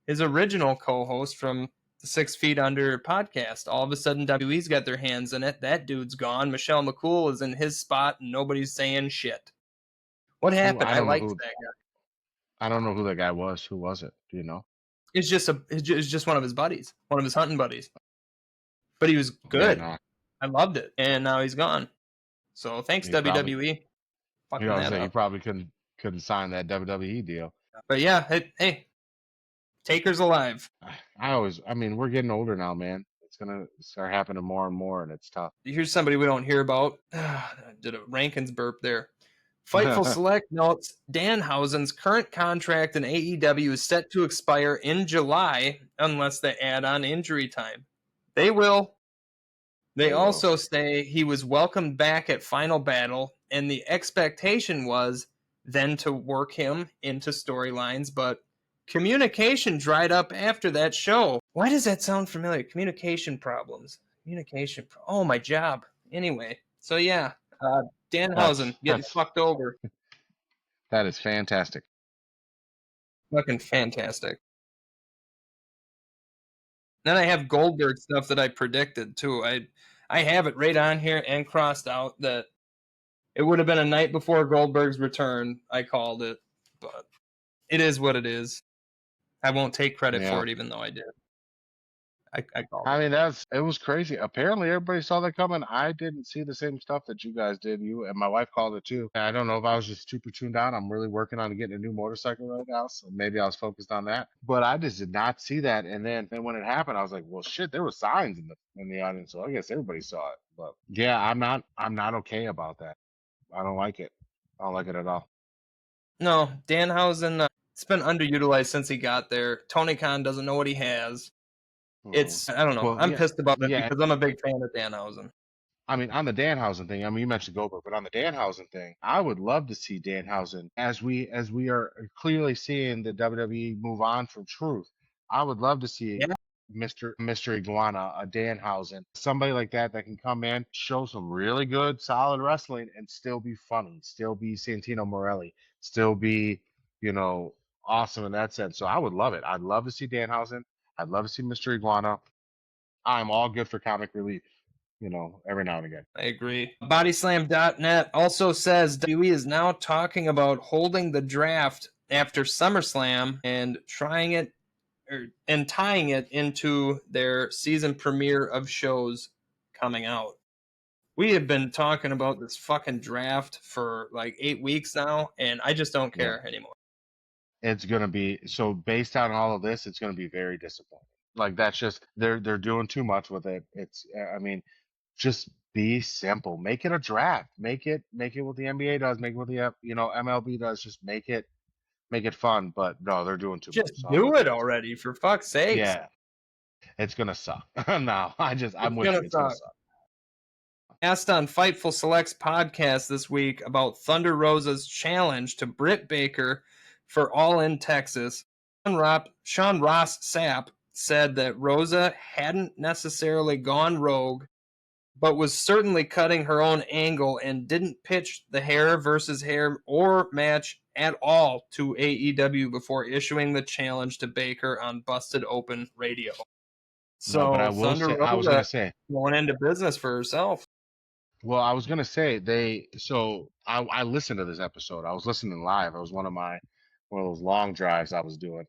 his original co-host from the 6 Feet Under podcast? All of a sudden, WWE's got their hands in it. That dude's gone. Michelle McCool is in his spot, and nobody's saying shit. What happened? I liked that guy. I don't know who that guy was. Who was it? Do you know? It's just one of his buddies, one of his hunting buddies. But he was good. Yeah, no. I loved it, and now he's gone. So thanks, WWE. He probably couldn't sign that WWE deal. But yeah, hey, Taker's alive. We're getting older now, man. It's gonna start happening more and more, and it's tough. Here's somebody we don't hear about. I did a Rankins burp there. Fightful Select notes Danhausen's current contract in AEW is set to expire in July unless they add on injury time. They will. They also say he was welcomed back at Final Battle, and the expectation was then to work him into storylines, but communication dried up after that show. Why does that sound familiar? Communication problems. Oh, my job. Anyway, so yeah, Danhausen getting fucked over. That is fantastic. Fucking fantastic. Then I have Goldberg stuff that I predicted too. I have it right on here and crossed out that it would have been a night before Goldberg's return. I called it, but it is what it is. I won't take credit for it, even though I did. I called it. It was crazy. Apparently, everybody saw that coming. I didn't see the same stuff that you guys did. You and my wife called it too. I don't know if I was just super tuned out. I'm really working on getting a new motorcycle right now, so maybe I was focused on that. But I just did not see that. And then when it happened, I was like, well, shit, there were signs in the audience, so I guess everybody saw it. But yeah, I'm not okay about that. I don't like it. I don't like it at all. No, Danhausen, it's been underutilized since he got there. Tony Khan doesn't know what he has. I don't know. Well, I'm pissed about that because I'm a big fan of Danhausen. On the Danhausen thing, you mentioned Goldberg, but on the Danhausen thing, I would love to see Danhausen as we are clearly seeing the WWE move on from truth. I would love to see Mr. Iguana, a Danhausen, somebody like that can come in, show some really good, solid wrestling, and still be funny, still be Santino Morelli, still be, awesome in that sense. So I would love it. I'd love to see Danhausen. I'd love to see Mr. Iguana. I'm all good for comic relief, every now and again. I agree. Bodyslam.net also says WWE is now talking about holding the draft after SummerSlam and tying it into their season premiere of shows coming out. We have been talking about this fucking draft for like 8 weeks now, and I just don't care anymore. It's going to be, so based on all of this, it's going to be very disappointing. Like, that's just, they're doing too much with it. Just be simple. Make it a draft. Make it what the NBA does. Make it what the, MLB does. Just make it fun. But no, they're doing too much. Just do it already, for fuck's sake. Yeah. It's going to suck. No, I'm with you. It's going to suck. Asked on Fightful Select's podcast this week about Thunder Rosa's challenge to Britt Baker for All In Texas. Sean Ross Sapp said that Rosa hadn't necessarily gone rogue, but was certainly cutting her own angle and didn't pitch the hair versus hair or match at all to AEW before issuing the challenge to Baker on Busted Open Radio. So no, but I was going to say, going into business for herself. Well, I was going to say I listened to this episode. I was listening live. It was one of those long drives I was doing.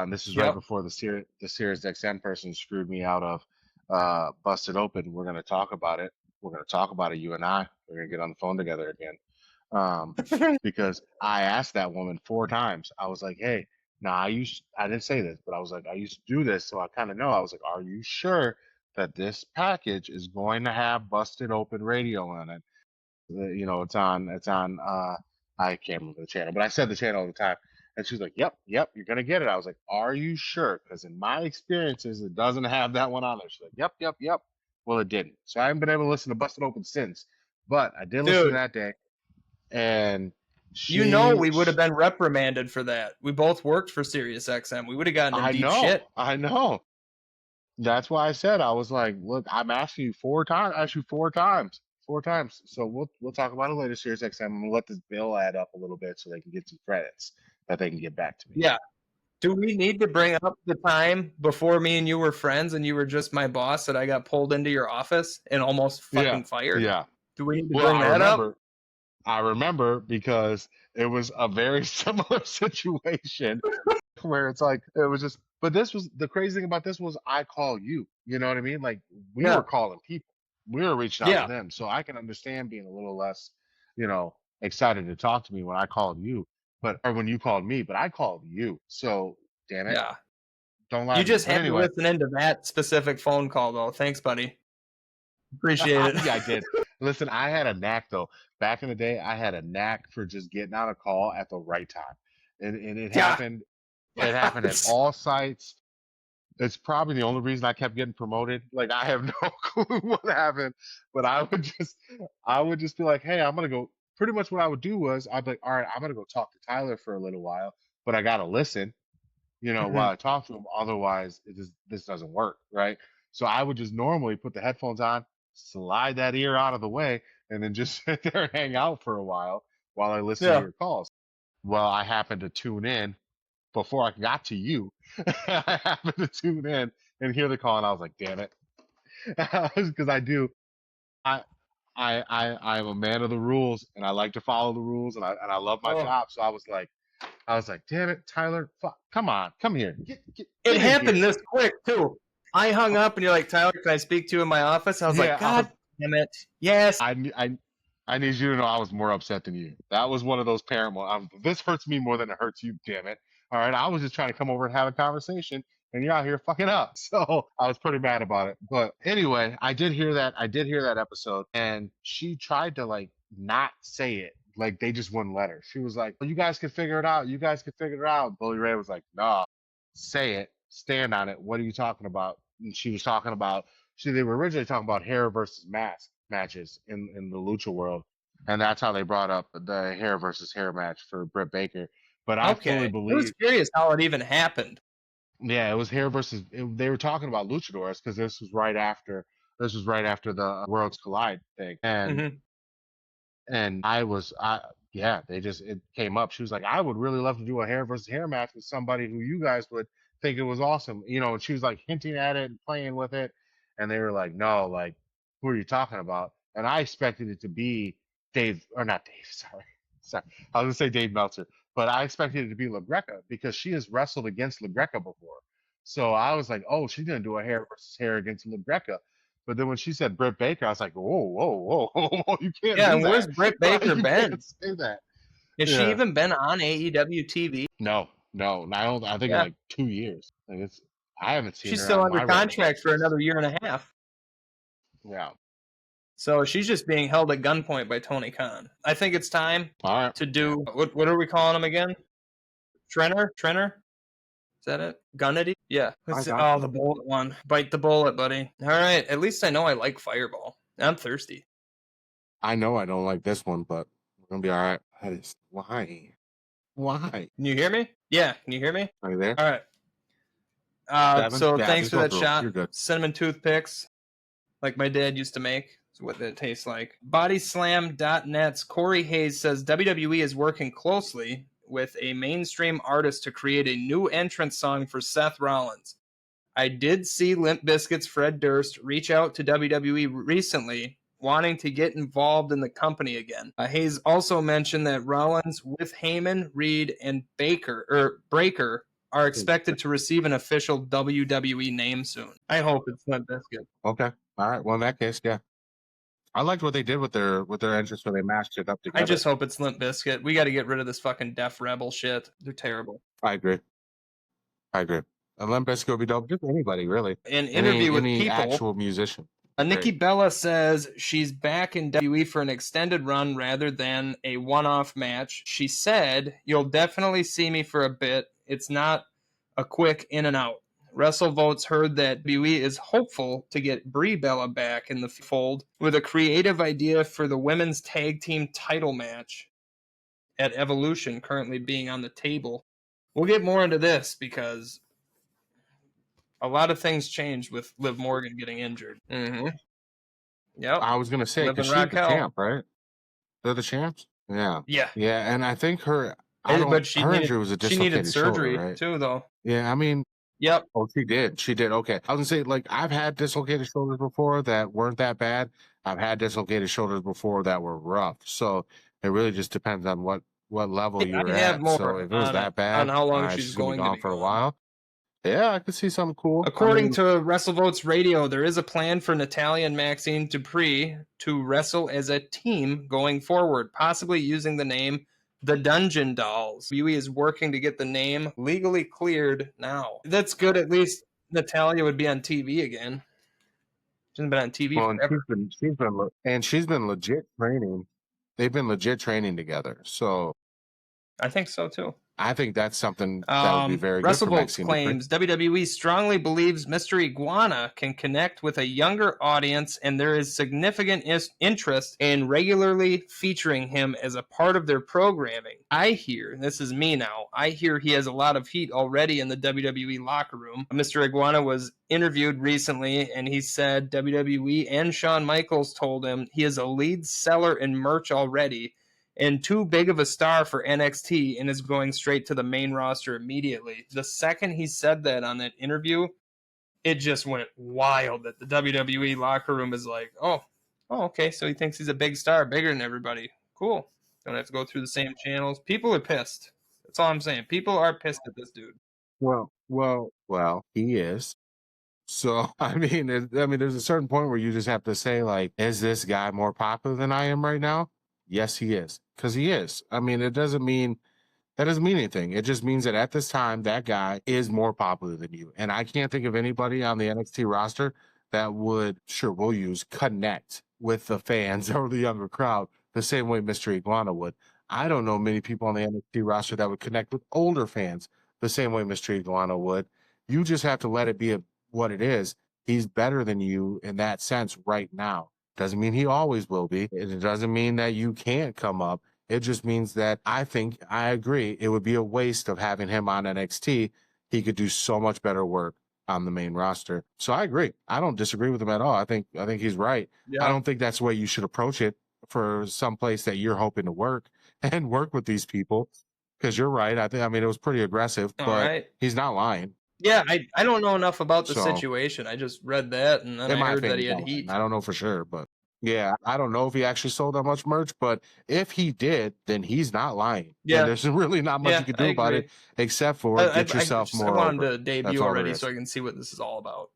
This is right before the Sirius XM person screwed me out of Busted Open. We're going to talk about it. We're going to talk about it, you and I. We're going to get on the phone together again. Because I asked that woman 4 times. I was like, hey, I didn't say this, but I was like, I used to do this, so I kind of know. I was like, are you sure that this package is going to have Busted Open radio on it? It's on, I can't remember the channel, but I said the channel all the time. And she's like, yep, you're going to get it. I was like, are you sure? Because in my experiences, it doesn't have that one on there. She's like, yep. Well, it didn't. So I haven't been able to listen to Busted Open since. But I did listen that day. And we would have been reprimanded for that. We both worked for Sirius XM. We would have gotten in deep shit. I know. That's why I said, I was like, look, I'm asking you 4 times. I asked you 4 times. 4 times. So we'll talk about it later, Sirius XM. I'm gonna let this bill add up a little bit so they can get some credits that they can get back to me. Yeah. Do we need to bring up the time before me and you were friends and you were just my boss that I got pulled into your office and almost fucking fired? Yeah. Do we need to bring that up? I remember because it was a very similar situation where it's like, it was just, but this was, the crazy thing about this was I call you, you know what I mean? Like we were calling people. We were reaching out to them. So I can understand being a little less, excited to talk to me when I called you, or when you called me, but I called you. So damn it. Yeah. Don't lie. You just had to listen into that specific phone call though. Thanks, buddy. Appreciate it. Yeah, I did. Listen, I had a knack though. Back in the day, I had a knack for just getting on a call at the right time. And it happened. It happened at all sites. It's probably the only reason I kept getting promoted. Like I have no clue what happened, but I would just be like, hey, I'm gonna go. Pretty much what I would do was I'd be like, all right, I'm gonna go talk to Tyler for a little while, but I gotta listen, while I talk to him. Otherwise, this doesn't work, right? So I would just normally put the headphones on, slide that ear out of the way, and then just sit there and hang out for a while I listen to your calls. Well, I happened to tune in before I got to you. I happened to tune in and hear the call, and I was like, damn it. Because I'm a man of the rules, and I like to follow the rules, and I love my job. So I was like, damn it, Tyler, come on, come here. It happened this quick too. I hung up, and you're like, Tyler, can I speak to you in my office? I was like, God damn it, yes. I need you to know I was more upset than you. That was one of those parent moments. This hurts me more than it hurts you, damn it. All right, I was just trying to come over and have a conversation, and you're out here fucking up. So I was pretty mad about it. But anyway, I did hear that episode, and she tried to not say it. Like they just wouldn't let her. She was like, well, you guys can figure it out. You guys can figure it out. Bully Ray was like, nah, say it. Stand on it. What are you talking about? And she was talking about, they were originally talking about hair versus mask matches in the lucha world. And that's how they brought up the hair versus hair match for Britt Baker. But I fully believe. I was curious how it even happened. Yeah, it was hair versus. They were talking about luchadors because this was right after the Worlds Collide thing, and it came up. She was like, I would really love to do a hair versus hair match with somebody who you guys would think it was awesome, and she was like hinting at it and playing with it, and they were like, no, like, who are you talking about? And I expected it to be Dave, or not Dave, sorry, I was gonna say Dave Meltzer. But I expected it to be LaGreca because she has wrestled against LaGreca before. So I was like, oh, she's going to do a hair versus hair against LaGreca. But then when she said Britt Baker, I was like, whoa, you can't do that. Yeah, and where's Britt Baker been? Can't say that. Has she even been on AEW TV? No. I think in like 2 years. I haven't seen her. She's still under contract for another year and a half. Yeah. So she's just being held at gunpoint by Tony Khan. I think it's time to do, what are we calling him again? Trenner? Is that it? Gunnity? Yeah. The bullet one. Bite the bullet, buddy. All right. At least I know I like Fireball. I'm thirsty. I know I don't like this one, but we're going to be all right. Why? Can you hear me? Yeah. Can you hear me? Are you there? All right. So thanks for that shot. Cinnamon toothpicks, like my dad used to make. What that tastes like. Bodyslam.net's Corey Hayes says WWE is working closely with a mainstream artist to create a new entrance song for Seth Rollins. I did see Limp Bizkit's Fred Durst reach out to WWE recently, wanting to get involved in the company again. Hayes also mentioned that Rollins with Heyman, Reed, and Breaker are expected to receive an official WWE name soon. I hope it's Limp Bizkit. Okay. All right. Well, in that case, yeah. I liked what they did with their entrance when they mashed it up together. I just hope it's Limp Bizkit. We got to get rid of this fucking Def Rebel shit. They're terrible. I agree. And Limp Bizkit would be dope. Just anybody, really. An interview with any People, actual musician. Nikki Bella says she's back in WWE for an extended run rather than a one-off match. She said, "You'll definitely see me for a bit. It's not a quick in and out." WrestleVotes heard that WWE is hopeful to get Brie Bella back in the fold with a creative idea for the women's tag team title match at Evolution currently being on the table. We'll get more into this because a lot of things changed with Liv Morgan getting injured. Mm-hmm. Yep. I was going to say, because she's the champ, right? They're the champs? Yeah. Yeah. Yeah, and I think her injury was a dislocated she needed surgery shoulder, right? too, though. Yeah, I mean... Yep. Oh, she did. Okay. I was going to say, like, I've had dislocated shoulders before that weren't that bad. I've had dislocated shoulders before that were rough. So it really just depends on what level you're at. So if it was that bad, on how long she's going to be for a while. Yeah, I could see something cool. According to WrestleVotes Radio, there is a plan for Natalya and Maxine Dupree to wrestle as a team going forward, possibly using the name The Dungeon Dolls. WWE is working to get the name legally cleared now. That's good. At least Natalya would be on TV again. She hasn't been on TV forever. She's been legit training. They've been legit training together. So I think so too. I think that's something that would be very good for Maxine claims WWE strongly believes Mr. Iguana can connect with a younger audience, and there is significant interest in regularly featuring him as a part of their programming. I hear, and this is me now, I hear he has a lot of heat already in the WWE locker room. Mr. Iguana was interviewed recently, and he said WWE and Shawn Michaels told him he is a lead seller in merch already, and too big of a star for NXT and is going straight to the main roster immediately. The second he said that on that interview, it just went wild that the WWE locker room is like, oh, okay, so he thinks he's a big star, bigger than everybody. Cool. Don't have to go through the same channels. People are pissed. That's all I'm saying. People are pissed at this dude. Well, he is. So, I mean, there's a certain point where you just have to say, like, is this guy more popular than I am right now? Yes, he is. Because he is. I mean, that doesn't mean anything. It just means that at this time, that guy is more popular than you. And I can't think of anybody on the NXT roster that would, we'll use connect with the fans or the younger crowd the same way Mr. Iguana would. I don't know many people on the NXT roster that would connect with older fans the same way Mr. Iguana would. You just have to let it be what it is. He's better than you in that sense right now. Doesn't mean he always will be. It doesn't mean that you can't come up. It just means that I agree. It would be a waste of having him on NXT. He could do so much better work on the main roster. So I agree. I don't disagree with him at all. I think he's right. Yeah. I don't think that's the way you should approach it for some place that you're hoping to work with these people. Because you're right. I mean, it was pretty aggressive, but he's not lying. Yeah, I don't know enough about the situation. I just read that, and then I heard that he had heat. I don't know for sure, but yeah, I don't know if he actually sold that much merch, but if he did, then he's not lying. Yeah, and there's really not much you can do about it except for get yourself more. I wanted to debut already so I can see what this is all about.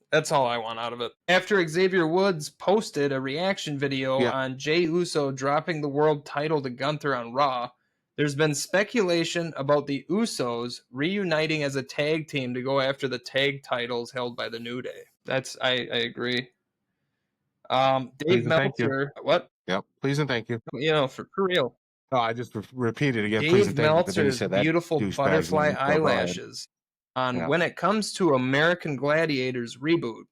That's all I want out of it. After Xavier Woods posted a reaction video on Jey Uso dropping the world title to Gunther on Raw, there's been speculation about the Usos reuniting as a tag team to go after the tag titles held by the New Day. I agree. Dave Meltzer. What? Yep. Please and thank you. For real. Oh, I just repeated again. Dave Please and thank Meltzer's you. Beautiful butterfly eyelashes on when it comes to American Gladiators reboot.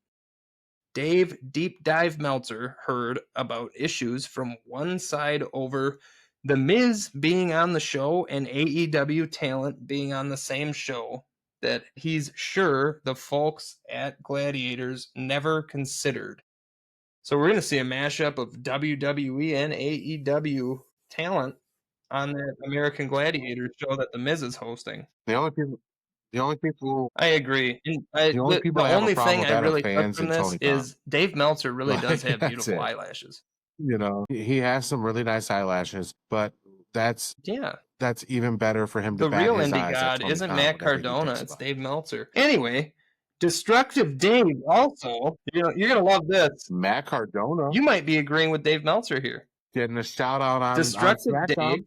Dave Deep Dive Meltzer heard about issues from one side over The Miz being on the show and AEW talent being on the same show that he's sure the folks at Gladiators never considered. So we're going to see a mashup of WWE and AEW talent on that American Gladiators show that The Miz is hosting. The only people. I agree. The only thing I really took from this is Dave Meltzer really does have beautiful eyelashes. He has some really nice eyelashes, but that's that's even better for him to the bat real his indie eyes god at Tony isn't Khan, Matt whatever he Cardona, thinks it's about Dave Meltzer. Anyway, Destructive Dave also, you're gonna love this. Matt Cardona. You might be agreeing with Dave Meltzer here. Getting a shout out on Destructive SmackDown. Dave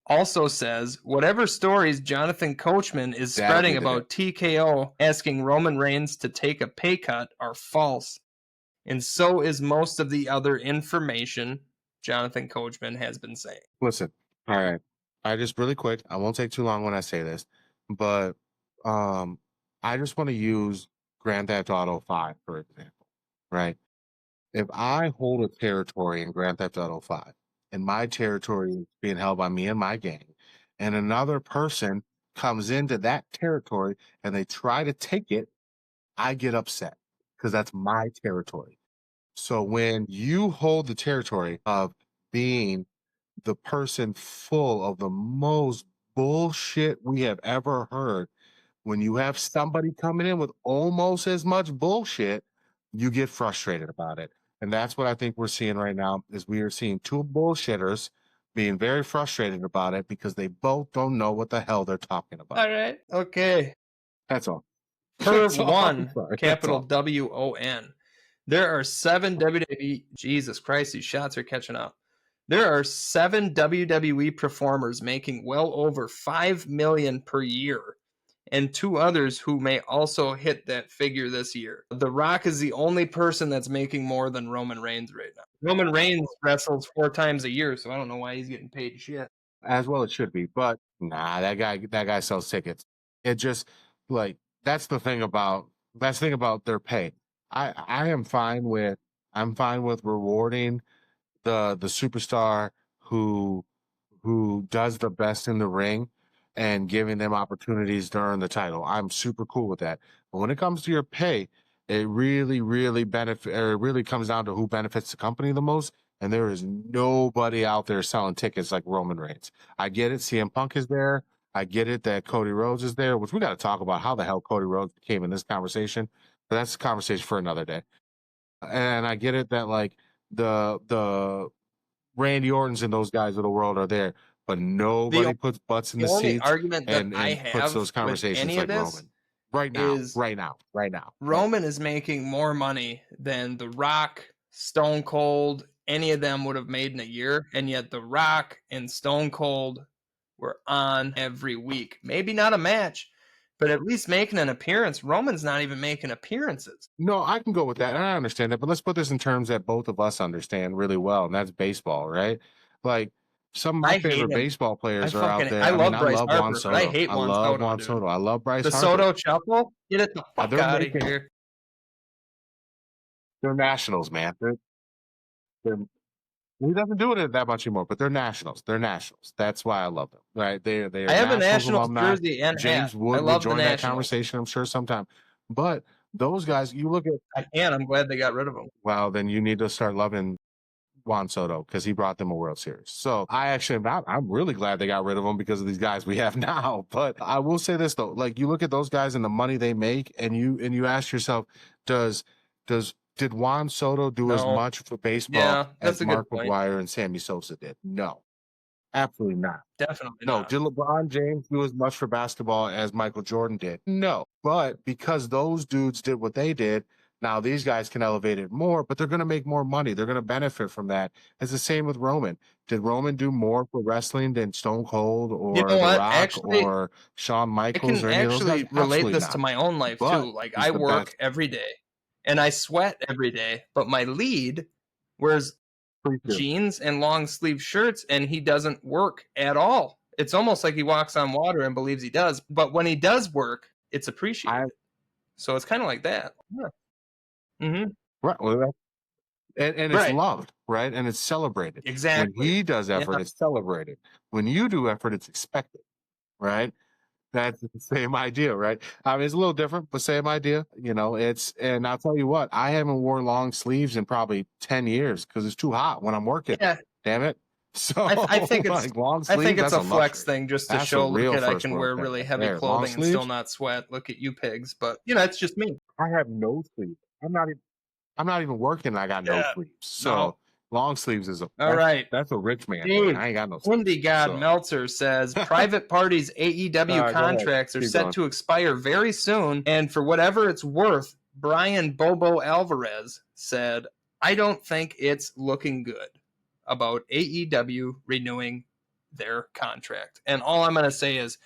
also says whatever stories Jonathan Coachman is spreading about TKO asking Roman Reigns to take a pay cut are false. And so is most of the other information Jonathan Coachman has been saying. Listen, all right. I just really quick, I won't take too long when I say this, but I just want to use Grand Theft Auto 5, for example, right? If I hold a territory in Grand Theft Auto 5 and my territory is being held by me and my gang, and another person comes into that territory and they try to take it, I get upset because that's my territory. So when you hold the territory of being the person full of the most bullshit we have ever heard, when you have somebody coming in with almost as much bullshit, you get frustrated about it. And that's what I think we're seeing right now is we are seeing two bullshitters being very frustrated about it because they both don't know what the hell they're talking about. All right. Okay. That's all. Perv one, capital WON. There are 7 WWE. Jesus Christ, these shots are catching up. There are 7 WWE performers making well over $5 million per year, and 2 others who may also hit that figure this year. The Rock is the only person that's making more than Roman Reigns right now. Roman Reigns wrestles 4 times a year, so I don't know why he's getting paid shit. As well it should be, but nah, that guy sells tickets. It just like that's the thing about their pay. I'm fine with rewarding the superstar who does the best in the ring and giving them opportunities to earn the title. I'm super cool with that. But when it comes to your pay, it really comes down to who benefits the company the most. And there is nobody out there selling tickets like Roman Reigns. I get it. CM Punk is there. I get it that Cody Rhodes is there, which we got to talk about how the hell Cody Rhodes came in this conversation. But that's a conversation for another day. And I get it that like the Randy Ortons and those guys of the world are there, but nobody puts butts in the seats and puts those conversations like Roman. Right now. Roman is making more money than The Rock, Stone Cold, any of them would have made in a year, and yet The Rock and Stone Cold were on every week. Maybe not a match, but at least making an appearance. Roman's not even making appearances. No, I can go with that, and I understand that, but let's put this in terms that both of us understand really well, and that's baseball, right? Like, some of my favorite baseball players are out there. I love Juan Soto. I hate Juan Soto. I love Bryce Harper. The Soto Shuffle? Get it the fuck out of here. They're nationals, man. He doesn't do it that much anymore, but they're nationals. That's why I love them. Right? I have a Nationals jersey and James Wood will join that conversation, I'm sure, sometime. But those guys, you look at. I'm glad they got rid of them. Well, then you need to start loving Juan Soto because he brought them a World Series. So I'm really glad they got rid of him because of these guys we have now. But I will say this though, like you look at those guys and the money they make, and you ask yourself, did Juan Soto do as much for baseball as Mark McGwire and Sammy Sosa did? No, absolutely not. Definitely not. Did LeBron James do as much for basketball as Michael Jordan did? No. But because those dudes did what they did, now these guys can elevate it more, but they're going to make more money. They're going to benefit from that. It's the same with Roman. Did Roman do more for wrestling than Stone Cold or The Rock or Shawn Michaels or any of those guys? I can actually relate this to my own life too. Like I work every day. And I sweat every day, but my lead wears jeans and long sleeve shirts, and he doesn't work at all. It's almost like he walks on water and believes he does. But when he does work, it's appreciated. So it's kind of like that. Yeah. Mm-hmm. Right. Well, and it's loved, right? And it's celebrated. Exactly. When he does effort, it's celebrated. When you do effort, it's expected, right? That's the same idea, right? I mean, it's a little different, but same idea. You know, and I'll tell you what, I haven't worn long sleeves in probably 10 years because it's too hot when I'm working. Yeah. Damn it. So I think it's like long sleeves, I think it's a flex thing just to show, look at, I can wear really heavy clothing and still not sweat. Look at you pigs. But, it's just me. I have no sleeves. I'm not even working. I got no sleeves. So Long sleeves is all right. That's a rich man. Dave, I ain't got no Indie God so. Meltzer says private parties AEW contracts are set to expire very soon, and for whatever it's worth, Brian Bobo Alvarez said, I don't think it's looking good about AEW renewing their contract. And all I'm going to say is,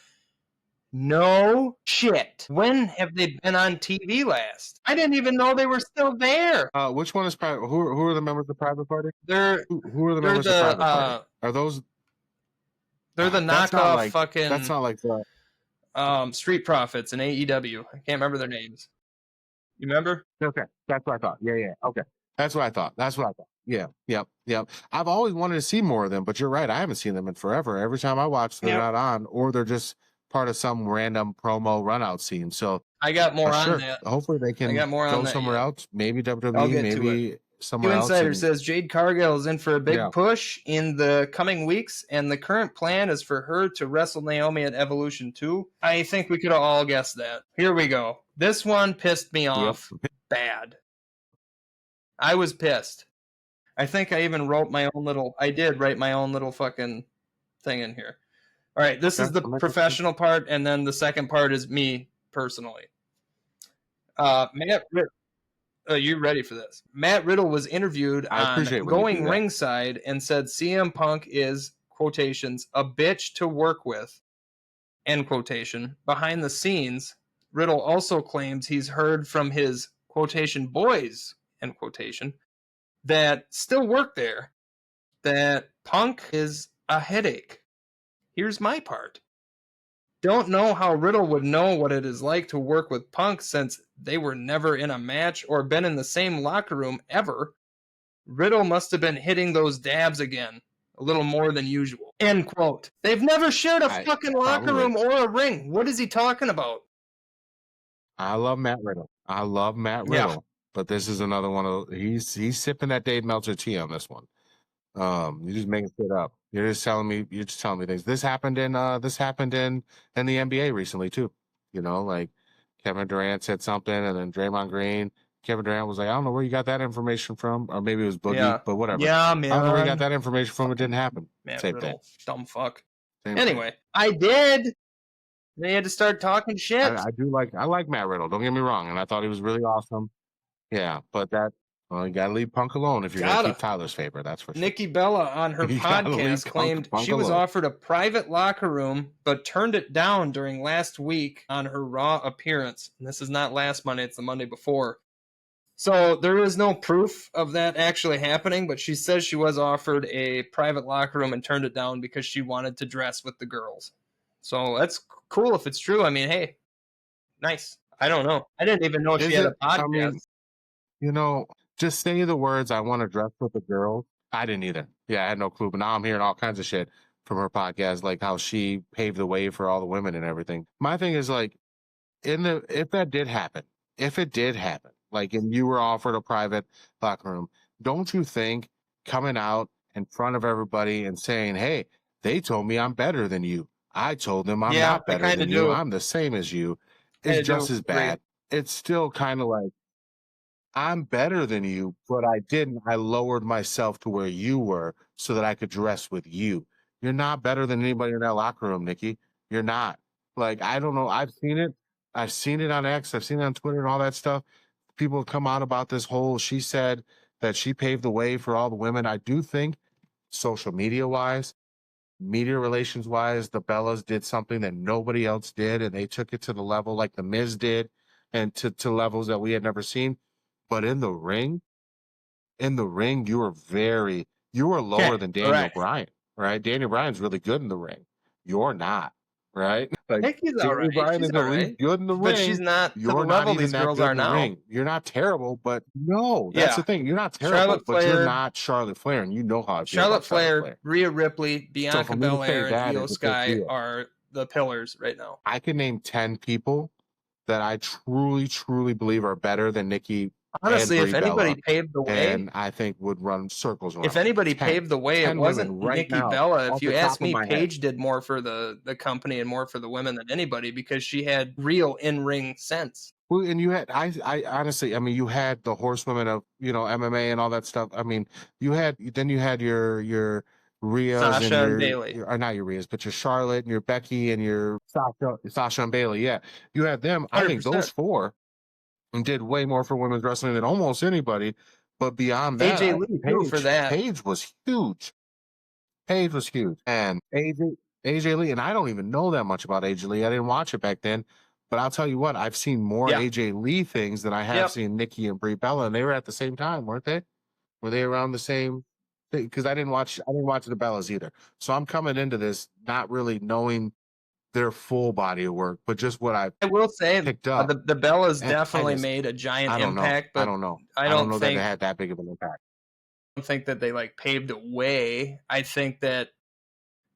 no shit. When have they been on TV last? I didn't even know they were still there. Which one is private? Who are the members of the private party? Who are the members of the private party? Are those? They're the knockoff fucking. That's not like the Street Profits in AEW. I can't remember their names. You remember? Okay, that's what I thought. Yeah. Okay, that's what I thought. Yeah. Yep. I've always wanted to see more of them, but you're right. I haven't seen them in forever. Every time I watch, they're not on, or they're just part of some random promo run-out scene. So I got more on that. Hopefully they can go somewhere else. Maybe WWE, maybe somewhere else. Insider says Jade Cargill is in for a big push in the coming weeks, and the current plan is for her to wrestle Naomi at Evolution 2. I think we could have all guessed that. Here we go. This one pissed me off bad. I was pissed. I think I even wrote my own little... I did write my own little fucking thing in here. All right, this is the professional part, and then the second part is me personally. Matt Riddle, are you ready for this? Matt Riddle was interviewed on Going Ringside and said CM Punk is, quotations, a bitch to work with, end quotation. Behind the scenes, Riddle also claims he's heard from his, quotation, boys, end quotation, that still work there, that Punk is a headache. Here's my part. Don't know how Riddle would know what it is like to work with Punk since they were never in a match or been in the same locker room ever. Riddle must have been hitting those dabs again, a little more than usual. End quote. They've never shared a fucking locker room or a ring. What is he talking about? I love Matt Riddle. But this is another one of he's sipping that Dave Meltzer tea on this one. You're just making shit up. You're just telling me things. This happened in the NBA recently too. You know, like Kevin Durant said something, and then Draymond Green. Kevin Durant was like, I don't know where you got that information from, or maybe it was Boogie, but whatever. Yeah, man. I don't know where you got that information from. It didn't happen. Same thing. Dumb fuck. Anyway, I did. They had to start talking shit. I like Matt Riddle. Don't get me wrong, and I thought he was really awesome. Yeah, but you gotta leave Punk alone if you're gonna keep Tyler's favor. That's for sure. Nikki Bella on her podcast claimed she was offered a private locker room, but turned it down during last week on her Raw appearance. And this is not last Monday; it's the Monday before. So there is no proof of that actually happening, but she says she was offered a private locker room and turned it down because she wanted to dress with the girls. So that's cool if it's true. I mean, hey, nice. I don't know. I didn't even know she had a podcast. I mean, just say the words, I want to dress with the girls. I didn't either. Yeah, I had no clue. But now I'm hearing all kinds of shit from her podcast, like how she paved the way for all the women and everything. My thing is like, if it did happen, like, and you were offered a private locker room, don't you think coming out in front of everybody and saying, hey, they told me I'm better than you. I told them I'm not better than you. I'm the same as you. It's just as bad. It's still kind of like, I'm better than you, but I didn't. I lowered myself to where you were so that I could dress with you. You're not better than anybody in that locker room, Nikki. You're not. Like, I don't know. I've seen it. I've seen it on X. I've seen it on Twitter and all that stuff. People come out about this whole, she said that she paved the way for all the women. I do think social media-wise, media relations-wise, the Bellas did something that nobody else did, and they took it to the level like the Miz did and to levels that we had never seen. But in the ring, you were lower than Daniel Bryan, right? Daniel Bryan's really good in the ring. You're not, right? Like, Nikki's all right. Bryan is really good in the ring, but she's not to the level these girls are now. Ring. You're not terrible, but no, that's the thing. You're not terrible, but you're not Charlotte Flair, and you know how I feel about Charlotte Flair. Rhea Ripley, Bianca Belair, and Io Sky are the pillars right now. I can name 10 people that I truly, truly believe are better than Nikki. Honestly, if anybody paved the way, and I think would run circles around. If anybody paved the way, it wasn't Nikki Bella. If you ask me, Paige did more for the company and more for the women than anybody because she had real in-ring sense. Well, and you had I honestly, I mean, you had the horsewomen of MMA and all that stuff. I mean, you had your Rhea's and Sasha and Bailey. or not your Rhea's, but your Charlotte and your Becky and your Sasha and Bailey. Yeah, you had them. 100%. I think those four did way more for women's wrestling than almost anybody. But beyond that, AJ Lee too for that. Paige was huge. Paige was huge, and AJ Lee, and I don't even know that much about AJ Lee. I didn't watch it back then. But I'll tell you what, I've seen more AJ Lee things than I have seen Nikki and Brie Bella, and they were at the same time, weren't they? Were they around the same thing? Because I didn't watch the Bellas either. So I'm coming into this not really knowing their full body of work, but just what I will say picked up. The Bellas definitely made a giant impact, but I don't know that they had that big of an impact. I don't think that they like paved a way. I think that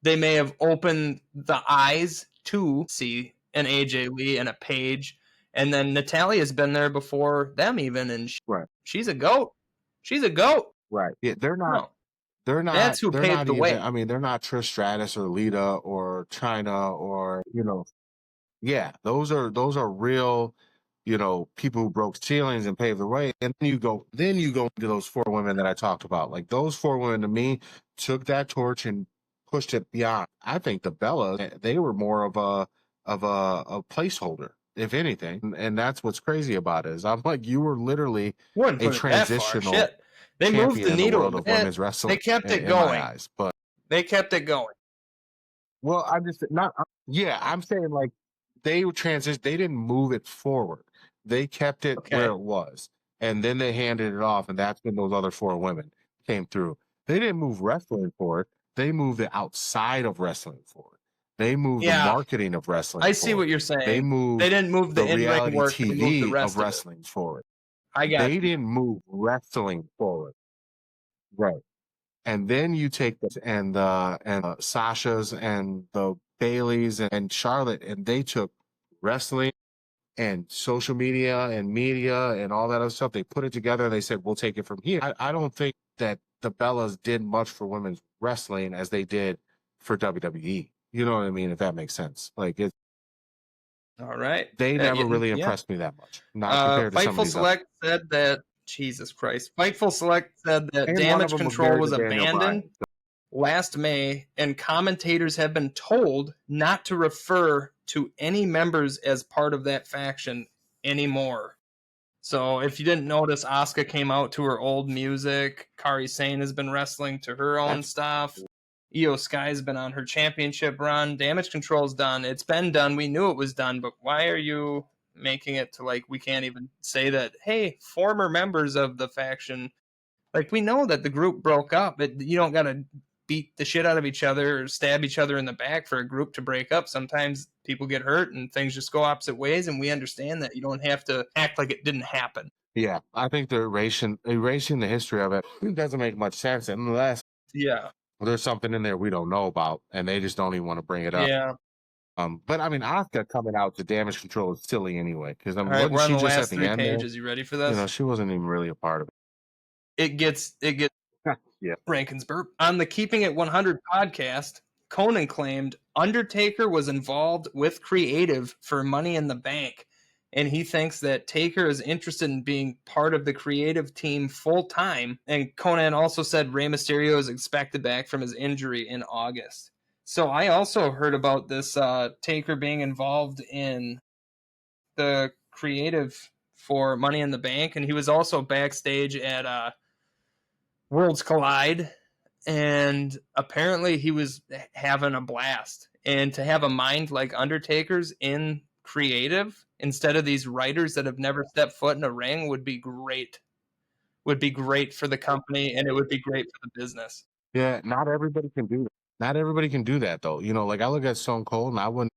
they may have opened the eyes to see an AJ Lee and a Paige, and then Natalia's been there before them even, and she's a goat. She's a goat. Right. Yeah, they're not. No. They're not. That's who paved the way. I mean, they're not Trish Stratus or Lita or China or Yeah, those are real. People who broke ceilings and paved the way. And then you go into those four women that I talked about. Like those four women to me took that torch and pushed it beyond. I think the Bellas, they were more of a placeholder, if anything. And that's what's crazy about it is I'm like, you were literally a transitional. They moved the needle of women's wrestling. They kept it going. But they kept it going. Well, I'm just not. Yeah, I'm saying like they transitioned. They didn't move it forward. They kept it where it was, and then they handed it off, and that's when those other four women came through. They didn't move wrestling forward. They moved it outside of wrestling forward. They moved the marketing of wrestling. I see what you're saying. They didn't move the reality work, TV of wrestling forward. They didn't move wrestling forward. Right. And then you take this and Sasha's and the Baileys and Charlotte, and they took wrestling and social media and all that other stuff. They put it together and they said, we'll take it from here. I don't think that the Bellas did much for women's wrestling as they did for WWE. You know what I mean? If that makes sense. Like it's all right. They never really impressed me that much. Not compared to some of these Select said that Jesus Christ. Fightful Select said that Damage Control was abandoned last May, and commentators have been told not to refer to any members as part of that faction anymore. So if you didn't notice, Asuka came out to her old music. Kairi Sane has been wrestling to her own stuff. Io Sky's been on her championship run. Damage Control's done. It's been done. We knew it was done, but why are you making it to like we can't even say that, hey, former members of the faction, like we know that the group broke up, but you don't gotta beat the shit out of each other or stab each other in the back for a group to break up. Sometimes people get hurt and things just go opposite ways, and we understand that. You don't have to act like it didn't happen. Yeah, I think they're erasing the history of it. It doesn't make much sense unless there's something in there we don't know about and they just don't even want to bring it up. Yeah. But I mean, Asuka coming out to Damage Control is silly anyway. Because we're on the last three pages. You ready for this? She wasn't even really a part of it. It gets Rankin's burp. On the Keeping It 100 podcast, Conan claimed Undertaker was involved with creative for Money in the Bank, and he thinks that Taker is interested in being part of the creative team full time. And Conan also said Rey Mysterio is expected back from his injury in August. So I also heard about this Taker being involved in the creative for Money in the Bank, and he was also backstage at Worlds Collide, and apparently he was having a blast. And to have a mind like Undertaker's in creative instead of these writers that have never stepped foot in a ring would be great. Would be great for the company, and it would be great for the business. Yeah, not everybody can do that. Not everybody can do that, though. Like I look at Stone Cold, and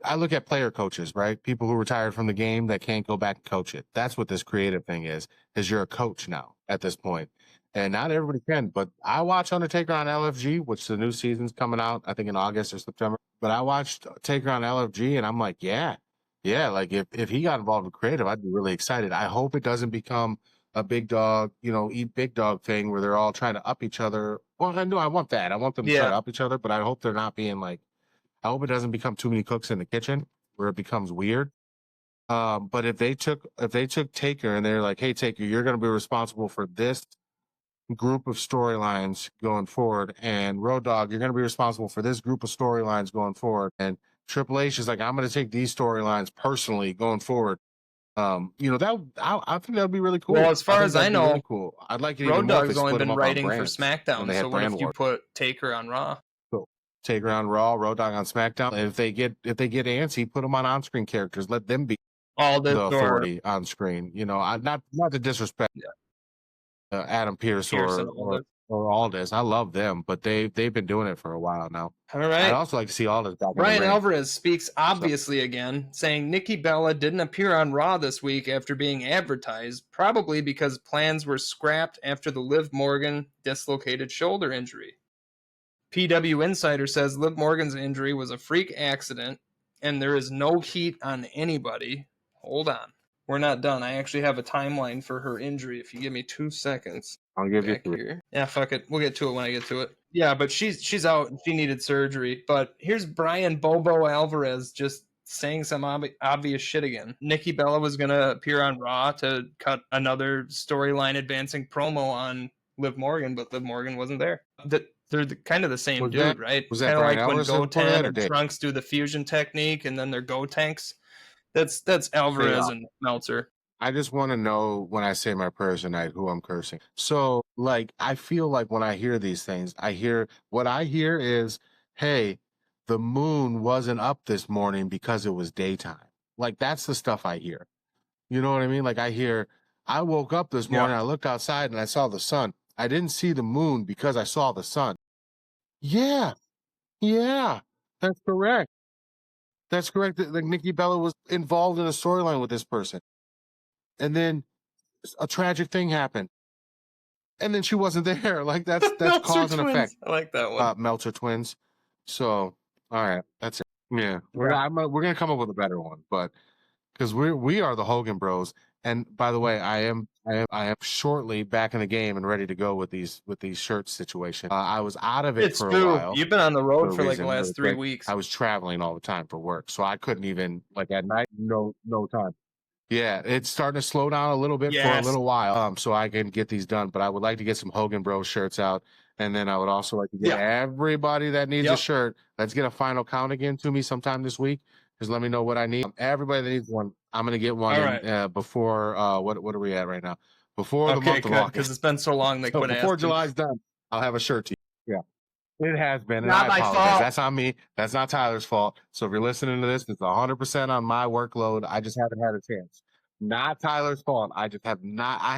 I look at player coaches, right? People who retired from the game that can't go back and coach it. That's what this creative thing is you're a coach now at this point. And not everybody can, but I watch Undertaker on LFG, which the new season's coming out, I think in August or September. But I watched Taker on LFG, and I'm like, yeah, like if he got involved with creative, I'd be really excited. I hope it doesn't become a big dog, eat big dog thing where they're all trying to up each other. Well, I want that. I want them to try to up each other, but I hope they're not being like, I hope it doesn't become too many cooks in the kitchen where it becomes weird. But if they took Taker and they're like, hey, Taker, you're going to be responsible for this group of storylines going forward, and Road Dogg, you're going to be responsible for this group of storylines going forward, and Triple H is like, I'm going to take these storylines personally going forward. That I think that would be really cool. Well, as far as I know, really cool. I'd like it Road even more if Dogg's they only split been them up writing on for brands SmackDown. when they had So what brand if you wars. put Taker on Raw? So Taker on Raw, Road Dogg on SmackDown. And if they get antsy, put them on screen characters. Let them be all this the authority on screen. Not to disrespect Adam Pearce or Aldis. I love them, but they've been doing it for a while now. All right. I'd also like to see Aldis back. Ryan Alvarez speaks obviously again, saying Nikki Bella didn't appear on Raw this week after being advertised, probably because plans were scrapped after the Liv Morgan dislocated shoulder injury. PW Insider says Liv Morgan's injury was a freak accident, and there is no heat on anybody. Hold on. We're not done. I actually have a timeline for her injury. If you give me 2 seconds. I'll give you 3. Here. Yeah, fuck it. We'll get to it when I get to it. Yeah, but she's out. She needed surgery. But here's Brian Bobo Alvarez just saying some obvious shit again. Nikki Bella was going to appear on Raw to cut another storyline advancing promo on Liv Morgan, but Liv Morgan wasn't there. They're kind of the same dude, right? Was that kind of like when Goten and Trunks do the fusion technique and then they're Go Tanks? That's Alvarez and Meltzer. I just want to know when I say my prayers tonight who I'm cursing. So, I feel like when I hear these things, what I hear is, hey, the moon wasn't up this morning because it was daytime. That's the stuff I hear. You know what I mean? I woke up this morning, I looked outside and I saw the sun. I didn't see the moon because I saw the sun. Yeah, that's correct. That's correct. Nikki Bella was involved in a storyline with this person. And then a tragic thing happened. And then she wasn't there. That's cause and effect. I like that one. Meltzer twins. So, all right. That's it. Yeah. We're going to come up with a better one, but because we are the Hogan Bros. And by the way, I am shortly back in the game and ready to go with these shirts situation. I was out of it for a while. You've been on the road for the last 3 weeks. I was traveling all the time for work, so I couldn't even at night. No time. Yeah, it's starting to slow down a little bit for a little while, so I can get these done. But I would like to get some Hogan Bros shirts out, and then I would also like to get everybody that needs a shirt. Let's get a final count again to me sometime this week. Just let me know what I need. Everybody that needs one, I'm gonna get one before. What are we at right now? Before the month of August, because it's been so long. They quit before July's done, I'll have a shirt to you. Yeah. It has been. And not I my fault. That's on me. That's not Tyler's fault. So if you're listening to this, it's 100% on my workload. I just haven't had a chance. Not Tyler's fault. I just have not. I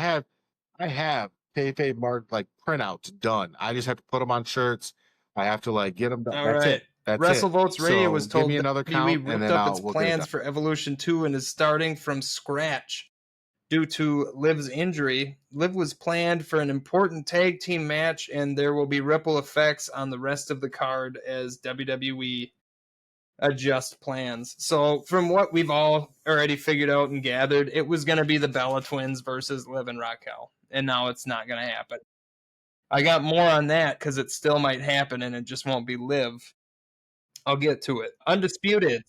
have kayfabe marked printouts done. I just have to put them on shirts. I have to get them done. That's it. That's WrestleVotes Radio was told me another count, WWE ripped up its plans for Evolution 2 and is starting from scratch. Due to Liv's injury, Liv was planned for an important tag team match, and there will be ripple effects on the rest of the card as WWE adjust plans. So from what we've all already figured out and gathered, it was going to be the Bella twins versus Liv and Raquel, and now it's not going to happen. I got more on that because it still might happen, and it just won't be Liv. I'll get to it. Undisputed.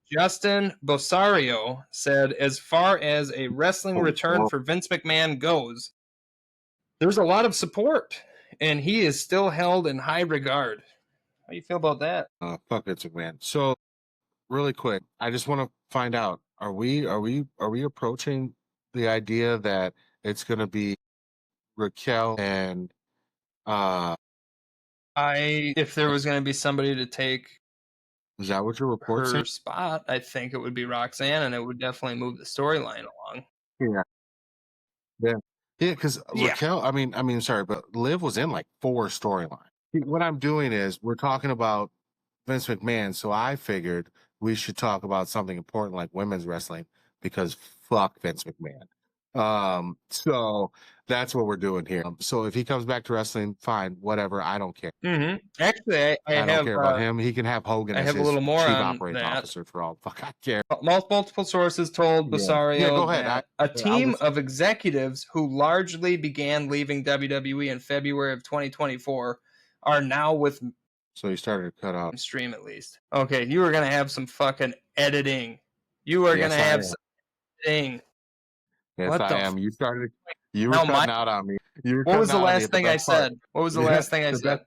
Justin Bosario said, as far as a wrestling return for Vince McMahon goes, there's a lot of support, and he is still held in high regard. How do you feel about that? Fuck Vince McMahon. So, really quick, I just want to find out: are we approaching the idea that it's going to be Raquel and if there was going to be somebody to take. Is that what your report her said? spot, I think it would be Roxanne, and it would definitely move the storyline along. Yeah, because Raquel. I mean, sorry, but Liv was in 4 storylines. What I'm doing is we're talking about Vince McMahon, so I figured we should talk about something important like women's wrestling because fuck Vince McMahon. So that's what we're doing here. So if he comes back to wrestling, fine, whatever. I don't care. Mm-hmm. Actually, I don't care about him. He can have Hogan as his chief operating officer for all fuck I care. Multiple sources told Bosario that a team of executives who largely began leaving WWE in February of 2024 are now with. So you started to cut off. Stream at least. Okay, you were gonna have some fucking editing. You are gonna have. kidding. Yes, What I am. You were now cutting out on me. What was the last thing I said? What was the last thing I said?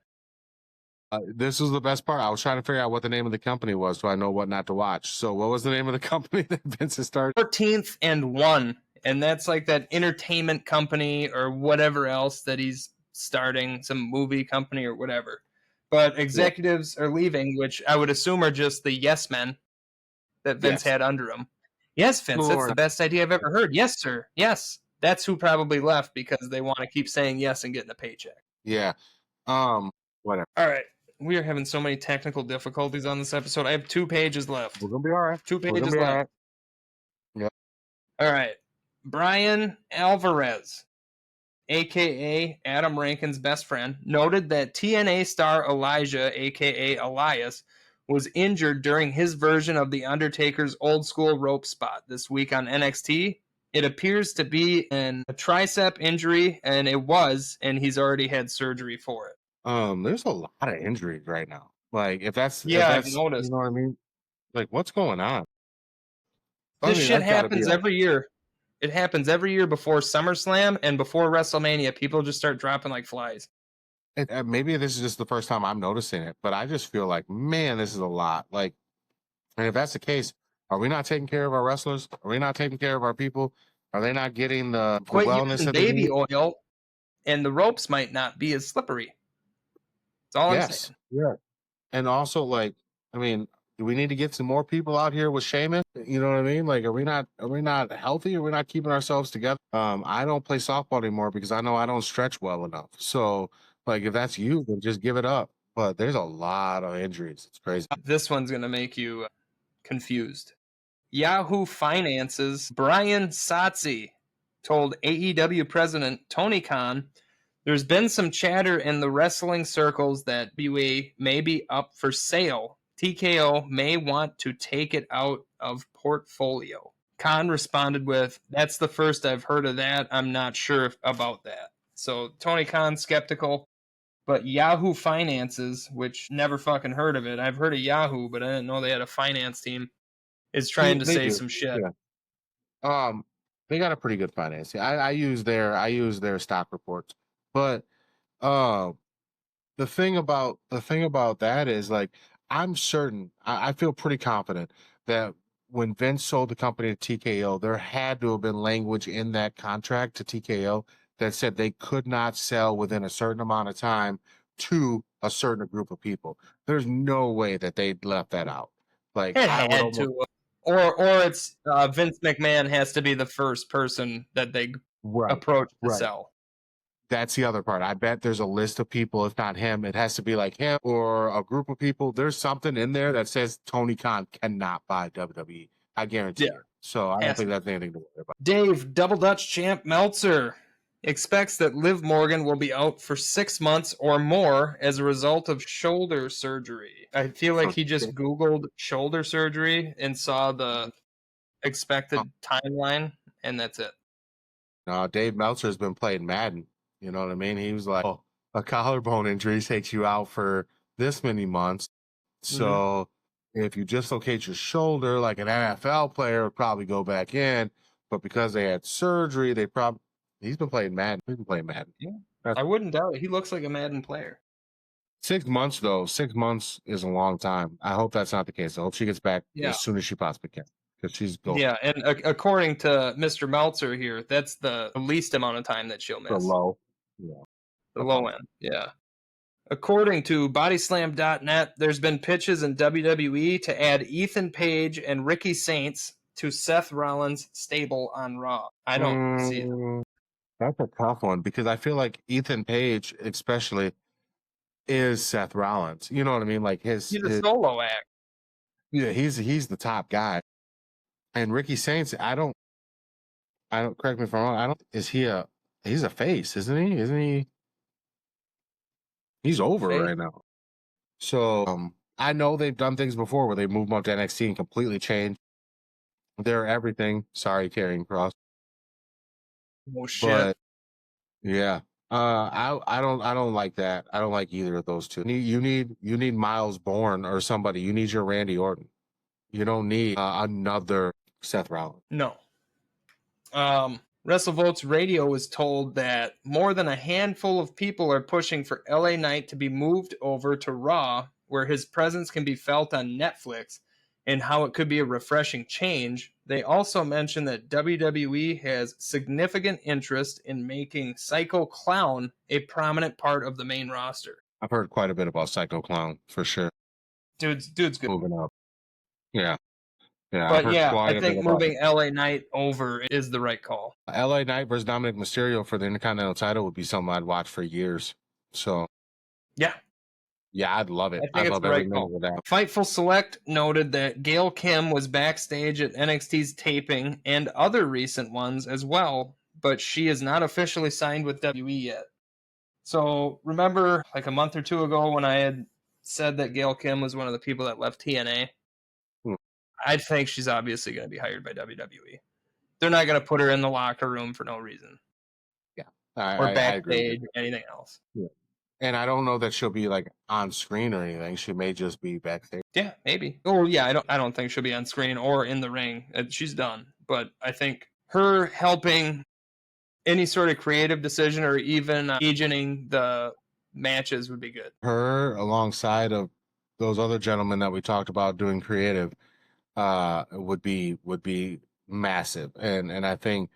This was the best part. I was trying to figure out what the name of the company was so I know what not to watch. So what was the name of the company that Vince has started? 14th and 1. And that's like that entertainment company or whatever else that he's starting, some movie company or whatever. But executives are leaving, which I would assume are just the yes men that Vince had under him. Yes, Vince, that's the best idea I've ever heard. Yes, sir. Yes. That's who probably left because they want to keep saying yes and getting a paycheck. Yeah. Whatever. All right. We are having so many technical difficulties on this episode. I have 2 pages left. We're going to be all right. 2 pages left. Right. Yep. All right. Brian Alvarez, a.k.a. Adam Rankin's best friend, noted that TNA star Elijah, a.k.a. Elias, was injured during his version of The Undertaker's old school rope spot this week on NXT. It appears to be a tricep injury, and he's already had surgery for it. There's a lot of injuries right now. Like, if that's I've noticed. You know what I mean? Like, what's going on? This shit happens every year. It happens every year before SummerSlam and before WrestleMania. People just start dropping like flies. Maybe this is just the first time I'm noticing it, but I just feel like, man, this is a lot. Like, and if that's the case, are we not taking care of our wrestlers? Are we not taking care of our people? Are they not getting the wellness that they need? Baby oil, and the ropes might not be as slippery. That's all I'm saying. Yeah. And also, like, I mean, do we need to get some more people out here with Sheamus? You know what I mean? Like, are we not healthy? Are we not keeping ourselves together? I don't play softball anymore because I know I don't stretch well enough. So, like, if that's you, then just give it up. But there's a lot of injuries. It's crazy. This one's going to make you confused. Yahoo Finance's Brian Satsi told AEW president Tony Khan, there's been some chatter in the wrestling circles that WWE may be up for sale. TKO may want to take it out of portfolio. Khan responded with, that's the first I've heard of that. I'm not sure about that. So Tony Khan's skeptical. But Yahoo Finances, which never fucking heard of it. I've heard of Yahoo, but I didn't know they had a finance team. Is trying to say some shit. Yeah. They got a pretty good finance. I use their stock reports. But the thing about that is, like, I'm certain, I feel pretty confident that when Vince sold the company to TKO, there had to have been language in that contract to TKO that said they could not sell within a certain amount of time to a certain group of people. There's no way that they left that out. Like, it had to. Or it's Vince McMahon has to be the first person that they approach to sell. That's the other part. I bet there's a list of people, if not him, it has to be like him or a group of people. There's something in there that says Tony Khan cannot buy WWE. I guarantee you. So I don't think that's anything to worry about. Dave, Double Dutch champ Meltzer expects that Liv Morgan will be out for 6 months or more as a result of shoulder surgery. I feel like he just Googled shoulder surgery and saw the expected timeline, and that's it. No, Dave Meltzer has been playing Madden. You know what I mean? He was like, oh, a collarbone injury takes you out for this many months. So if you dislocate your shoulder, like an NFL player would probably go back in. But because they had surgery, he's been playing Madden. He's been playing Madden. Yeah, I wouldn't doubt it. He looks like a Madden player. 6 months, though. 6 months is a long time. I hope that's not the case. I hope she gets back as soon as she possibly can. Because she's going. Yeah, and according to Mr. Meltzer here, that's the least amount of time that she'll miss. The low. Yeah. The low end, yeah. According to Bodyslam.net, there's been pitches in WWE to add Ethan Page and Ricky Saints to Seth Rollins' stable on Raw. I don't see it. That's a tough one because I feel like Ethan Page, especially, is Seth Rollins. You know what I mean? Like he's a solo act. Yeah, he's the top guy. And Ricky Saints, I don't correct me if I'm wrong. He's a face, isn't he? Isn't he? He's over right now. So I know they've done things before where they move them up to NXT and completely change their everything. Sorry, Karrion Kross. Oh shit. But yeah. I don't like that. I don't like either of those two. You need Miles Bourne or somebody. You need your Randy Orton. You don't need another Seth Rollins. No. WrestleVotes Radio was told that more than a handful of people are pushing for LA Knight to be moved over to Raw, where his presence can be felt on Netflix, and how it could be a refreshing change. They also mentioned that WWE has significant interest in making Psycho Clown a prominent part of the main roster. I've heard quite a bit about Psycho Clown, for sure. Dude's good. Moving up. Yeah. Yeah, but yeah, I think moving LA Knight over is the right call. LA Knight versus Dominic Mysterio for the Intercontinental title would be something I'd watch for years. So, yeah, I'd love it. I love every minute of that. Fightful Select noted that Gail Kim was backstage at NXT's taping and other recent ones as well, but she is not officially signed with WWE yet. So remember, like a month or two ago, when I had said that Gail Kim was one of the people that left TNA? I think she's obviously going to be hired by WWE. They're not going to put her in the locker room for no reason. Yeah. Or backstage or anything else. Yeah. And I don't know that she'll be like on screen or anything. She may just be backstage. Yeah, maybe. Oh yeah, I don't think she'll be on screen or in the ring. She's done. But I think her helping any sort of creative decision or even agenting the matches would be good. Her alongside of those other gentlemen that we talked about doing creative would be massive. And I think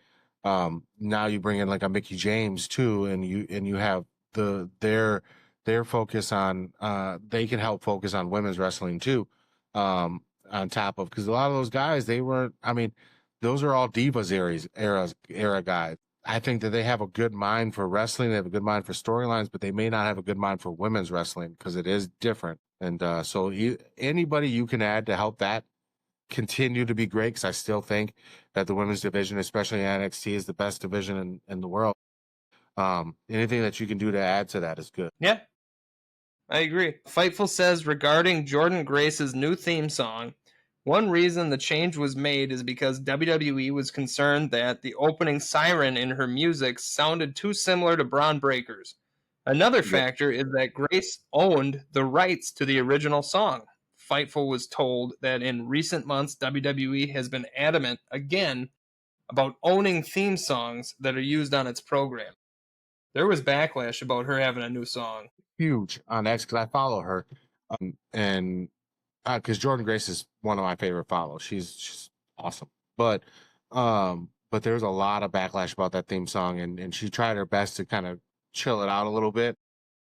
now you bring in like a Mickie James too, and you have their focus on they can help focus on women's wrestling too, on top of, because a lot of those guys, they weren't, I mean, those are all Divas era guys. I think that they have a good mind for wrestling, they have a good mind for storylines, but they may not have a good mind for women's wrestling because it is different. And so anybody you can add to help that continue to be great, because I still think that the women's division, especially NXT, is the best division in the world. Anything that you can do to add to that is good. Yeah, I agree. Fightful says regarding Jordynne Grace's new theme song, one reason the change was made is because WWE was concerned that the opening siren in her music sounded too similar to Braun Breaker's. Another factor is that Grace owned the rights to the original song. Fightful was told that in recent months, WWE has been adamant again about owning theme songs that are used on its program. There was backlash about her having a new song. Huge on X, because I follow her, and because Jordynne Grace is one of my favorite follows. She's awesome, but there's a lot of backlash about that theme song, and she tried her best to kind of chill it out a little bit.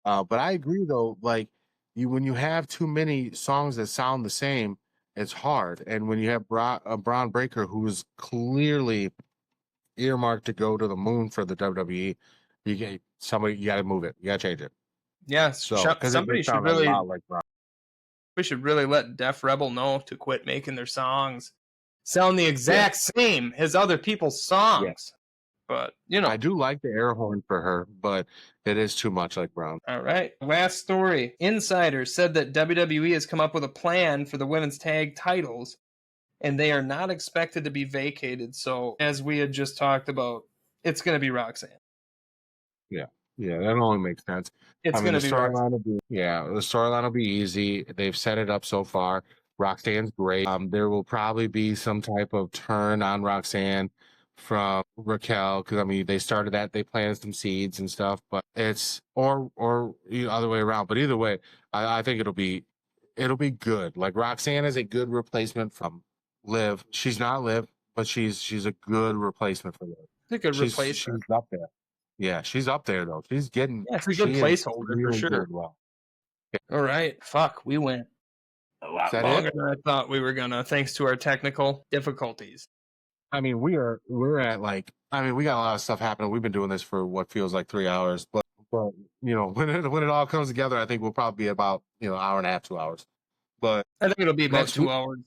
But I agree though, like when you have too many songs that sound the same, it's hard. And when you have Braun Breaker, who is clearly earmarked to go to the moon for the WWE, you got to move it. You got to change it. Yeah, so somebody should really we should really let Def Rebel know to quit making their songs sound the exact same as other people's songs. Yeah. But, I do like the air horn for her, but it is too much like Brown. All right. Last story. Insider said that WWE has come up with a plan for the women's tag titles, and they are not expected to be vacated. So, as we had just talked about, it's going to be Roxanne. Yeah, that only makes sense. It's going to be Roxanne. The storyline will be easy. They've set it up so far. Roxanne's great. There will probably be some type of turn on Roxanne from Raquel, because I mean they started that, they planted some seeds and stuff, but it's or other way around. But either way, I think it'll be good. Like Roxanne is a good replacement from Liv. She's not Liv, but she's a good replacement for Liv. It's a good replacement. She's up there. Yeah, she's up there though. She's getting. Yeah, it's a good placeholder really for sure. Well. Yeah. All right, fuck, we went a lot longer than I thought we were gonna, thanks to our technical difficulties. I mean, we're at we got a lot of stuff happening. We've been doing this for what feels like 3 hours, but when it all comes together, I think we'll probably be about hour and a half, 2 hours. But I think it'll be about 2 hours.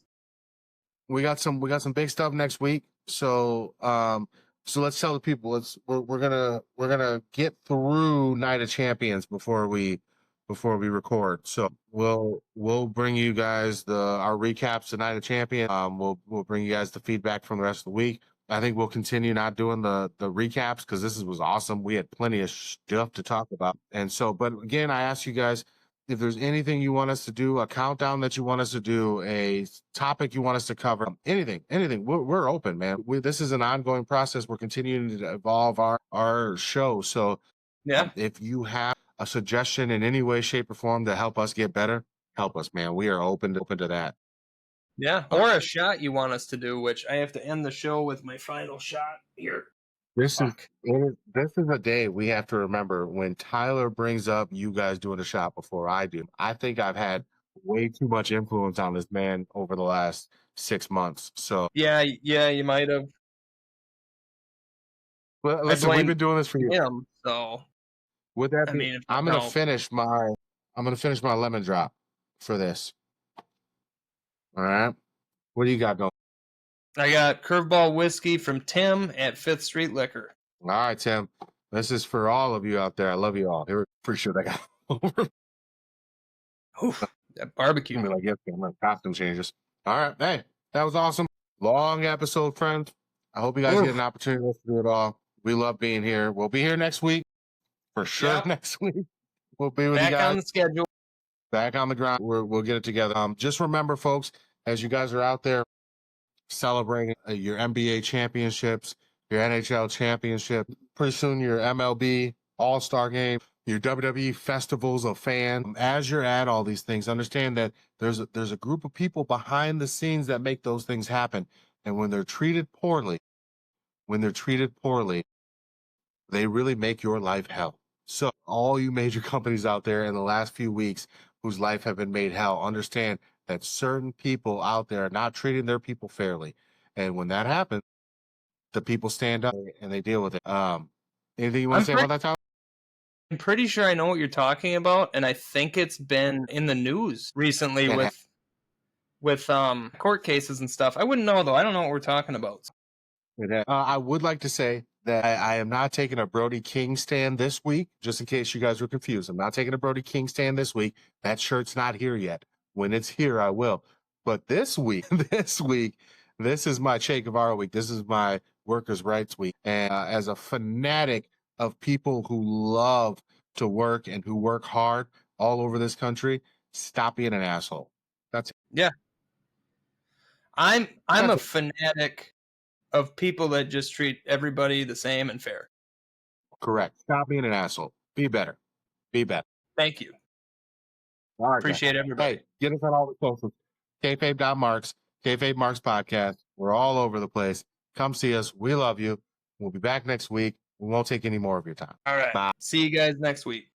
We got some big stuff next week. So let's tell the people. We're gonna get through Night of Champions before we record. So we'll bring you guys our recaps of Night of Champions. We'll bring you guys the feedback from the rest of the week. I think we'll continue not doing the recaps because this was awesome. We had plenty of stuff to talk about. And so, but again, I ask you guys, If there's anything you want us to do, a countdown that you want us to do, a topic you want us to cover, anything, we're open, man. This is an ongoing process. We're continuing to evolve our show. So if you have a suggestion in any way, shape, or form to help us get better, help us, man. We are open to that. Yeah, or a shot you want us to do, which I have to end the show with my final shot here. This is a day we have to remember when Tyler brings up you guys doing a shot before I do. I think I've had way too much influence on this man over the last 6 months. So yeah, you might have. Well, listen, we've been doing this for years. So with that, I'm gonna finish my lemon drop for this. All right, what do you got going? I got Curveball Whiskey from Tim at 5th Street Liquor. All right, Tim. This is for all of you out there. I love you all. Pretty sure that got over. Oof, that barbecue. I'm like, yes, costume changes. All right, hey, that was awesome. Long episode, friends. I hope you guys get an opportunity to do it all. We love being here. We'll be here next week for sure. Yep. Next week we'll be with you guys. Back on the schedule. Back on the ground. We'll get it together. Just remember, folks, as you guys are out there celebrating your NBA championships, your NHL championship, pretty soon your MLB All-Star game, your WWE festivals of fans. As you're at all these things, understand that there's a group of people behind the scenes that make those things happen. And when they're treated poorly, they really make your life hell. So all you major companies out there in the last few weeks whose life have been made hell, understand that certain people out there are not treating their people fairly. And when that happens, the people stand up and they deal with it. Anything you want to say about that, Tyler? I'm pretty sure I know what you're talking about, and I think it's been in the news recently with court cases and stuff. I wouldn't know, though. I don't know what we're talking about. I would like to say that I am not taking a Brody King stand this week, just in case you guys were confused. I'm not taking a Brody King stand this week. That shirt's not here yet. When it's here, I will. But this week, this is my Che Guevara week. This is my workers' rights week. And as a fanatic of people who love to work and who work hard all over this country, stop being an asshole. That's it. Yeah. I'm a fanatic of people that just treat everybody the same and fair. Correct. Stop being an asshole. Be better. Be better. Thank you. All right, appreciate everybody. Hey, get us on all the socials. kayfabe.marks, Kayfabe Marks Podcast. We're all over the place. Come see us. We love you. We'll be back next week. We won't take any more of your time. All right. Bye. See you guys next week.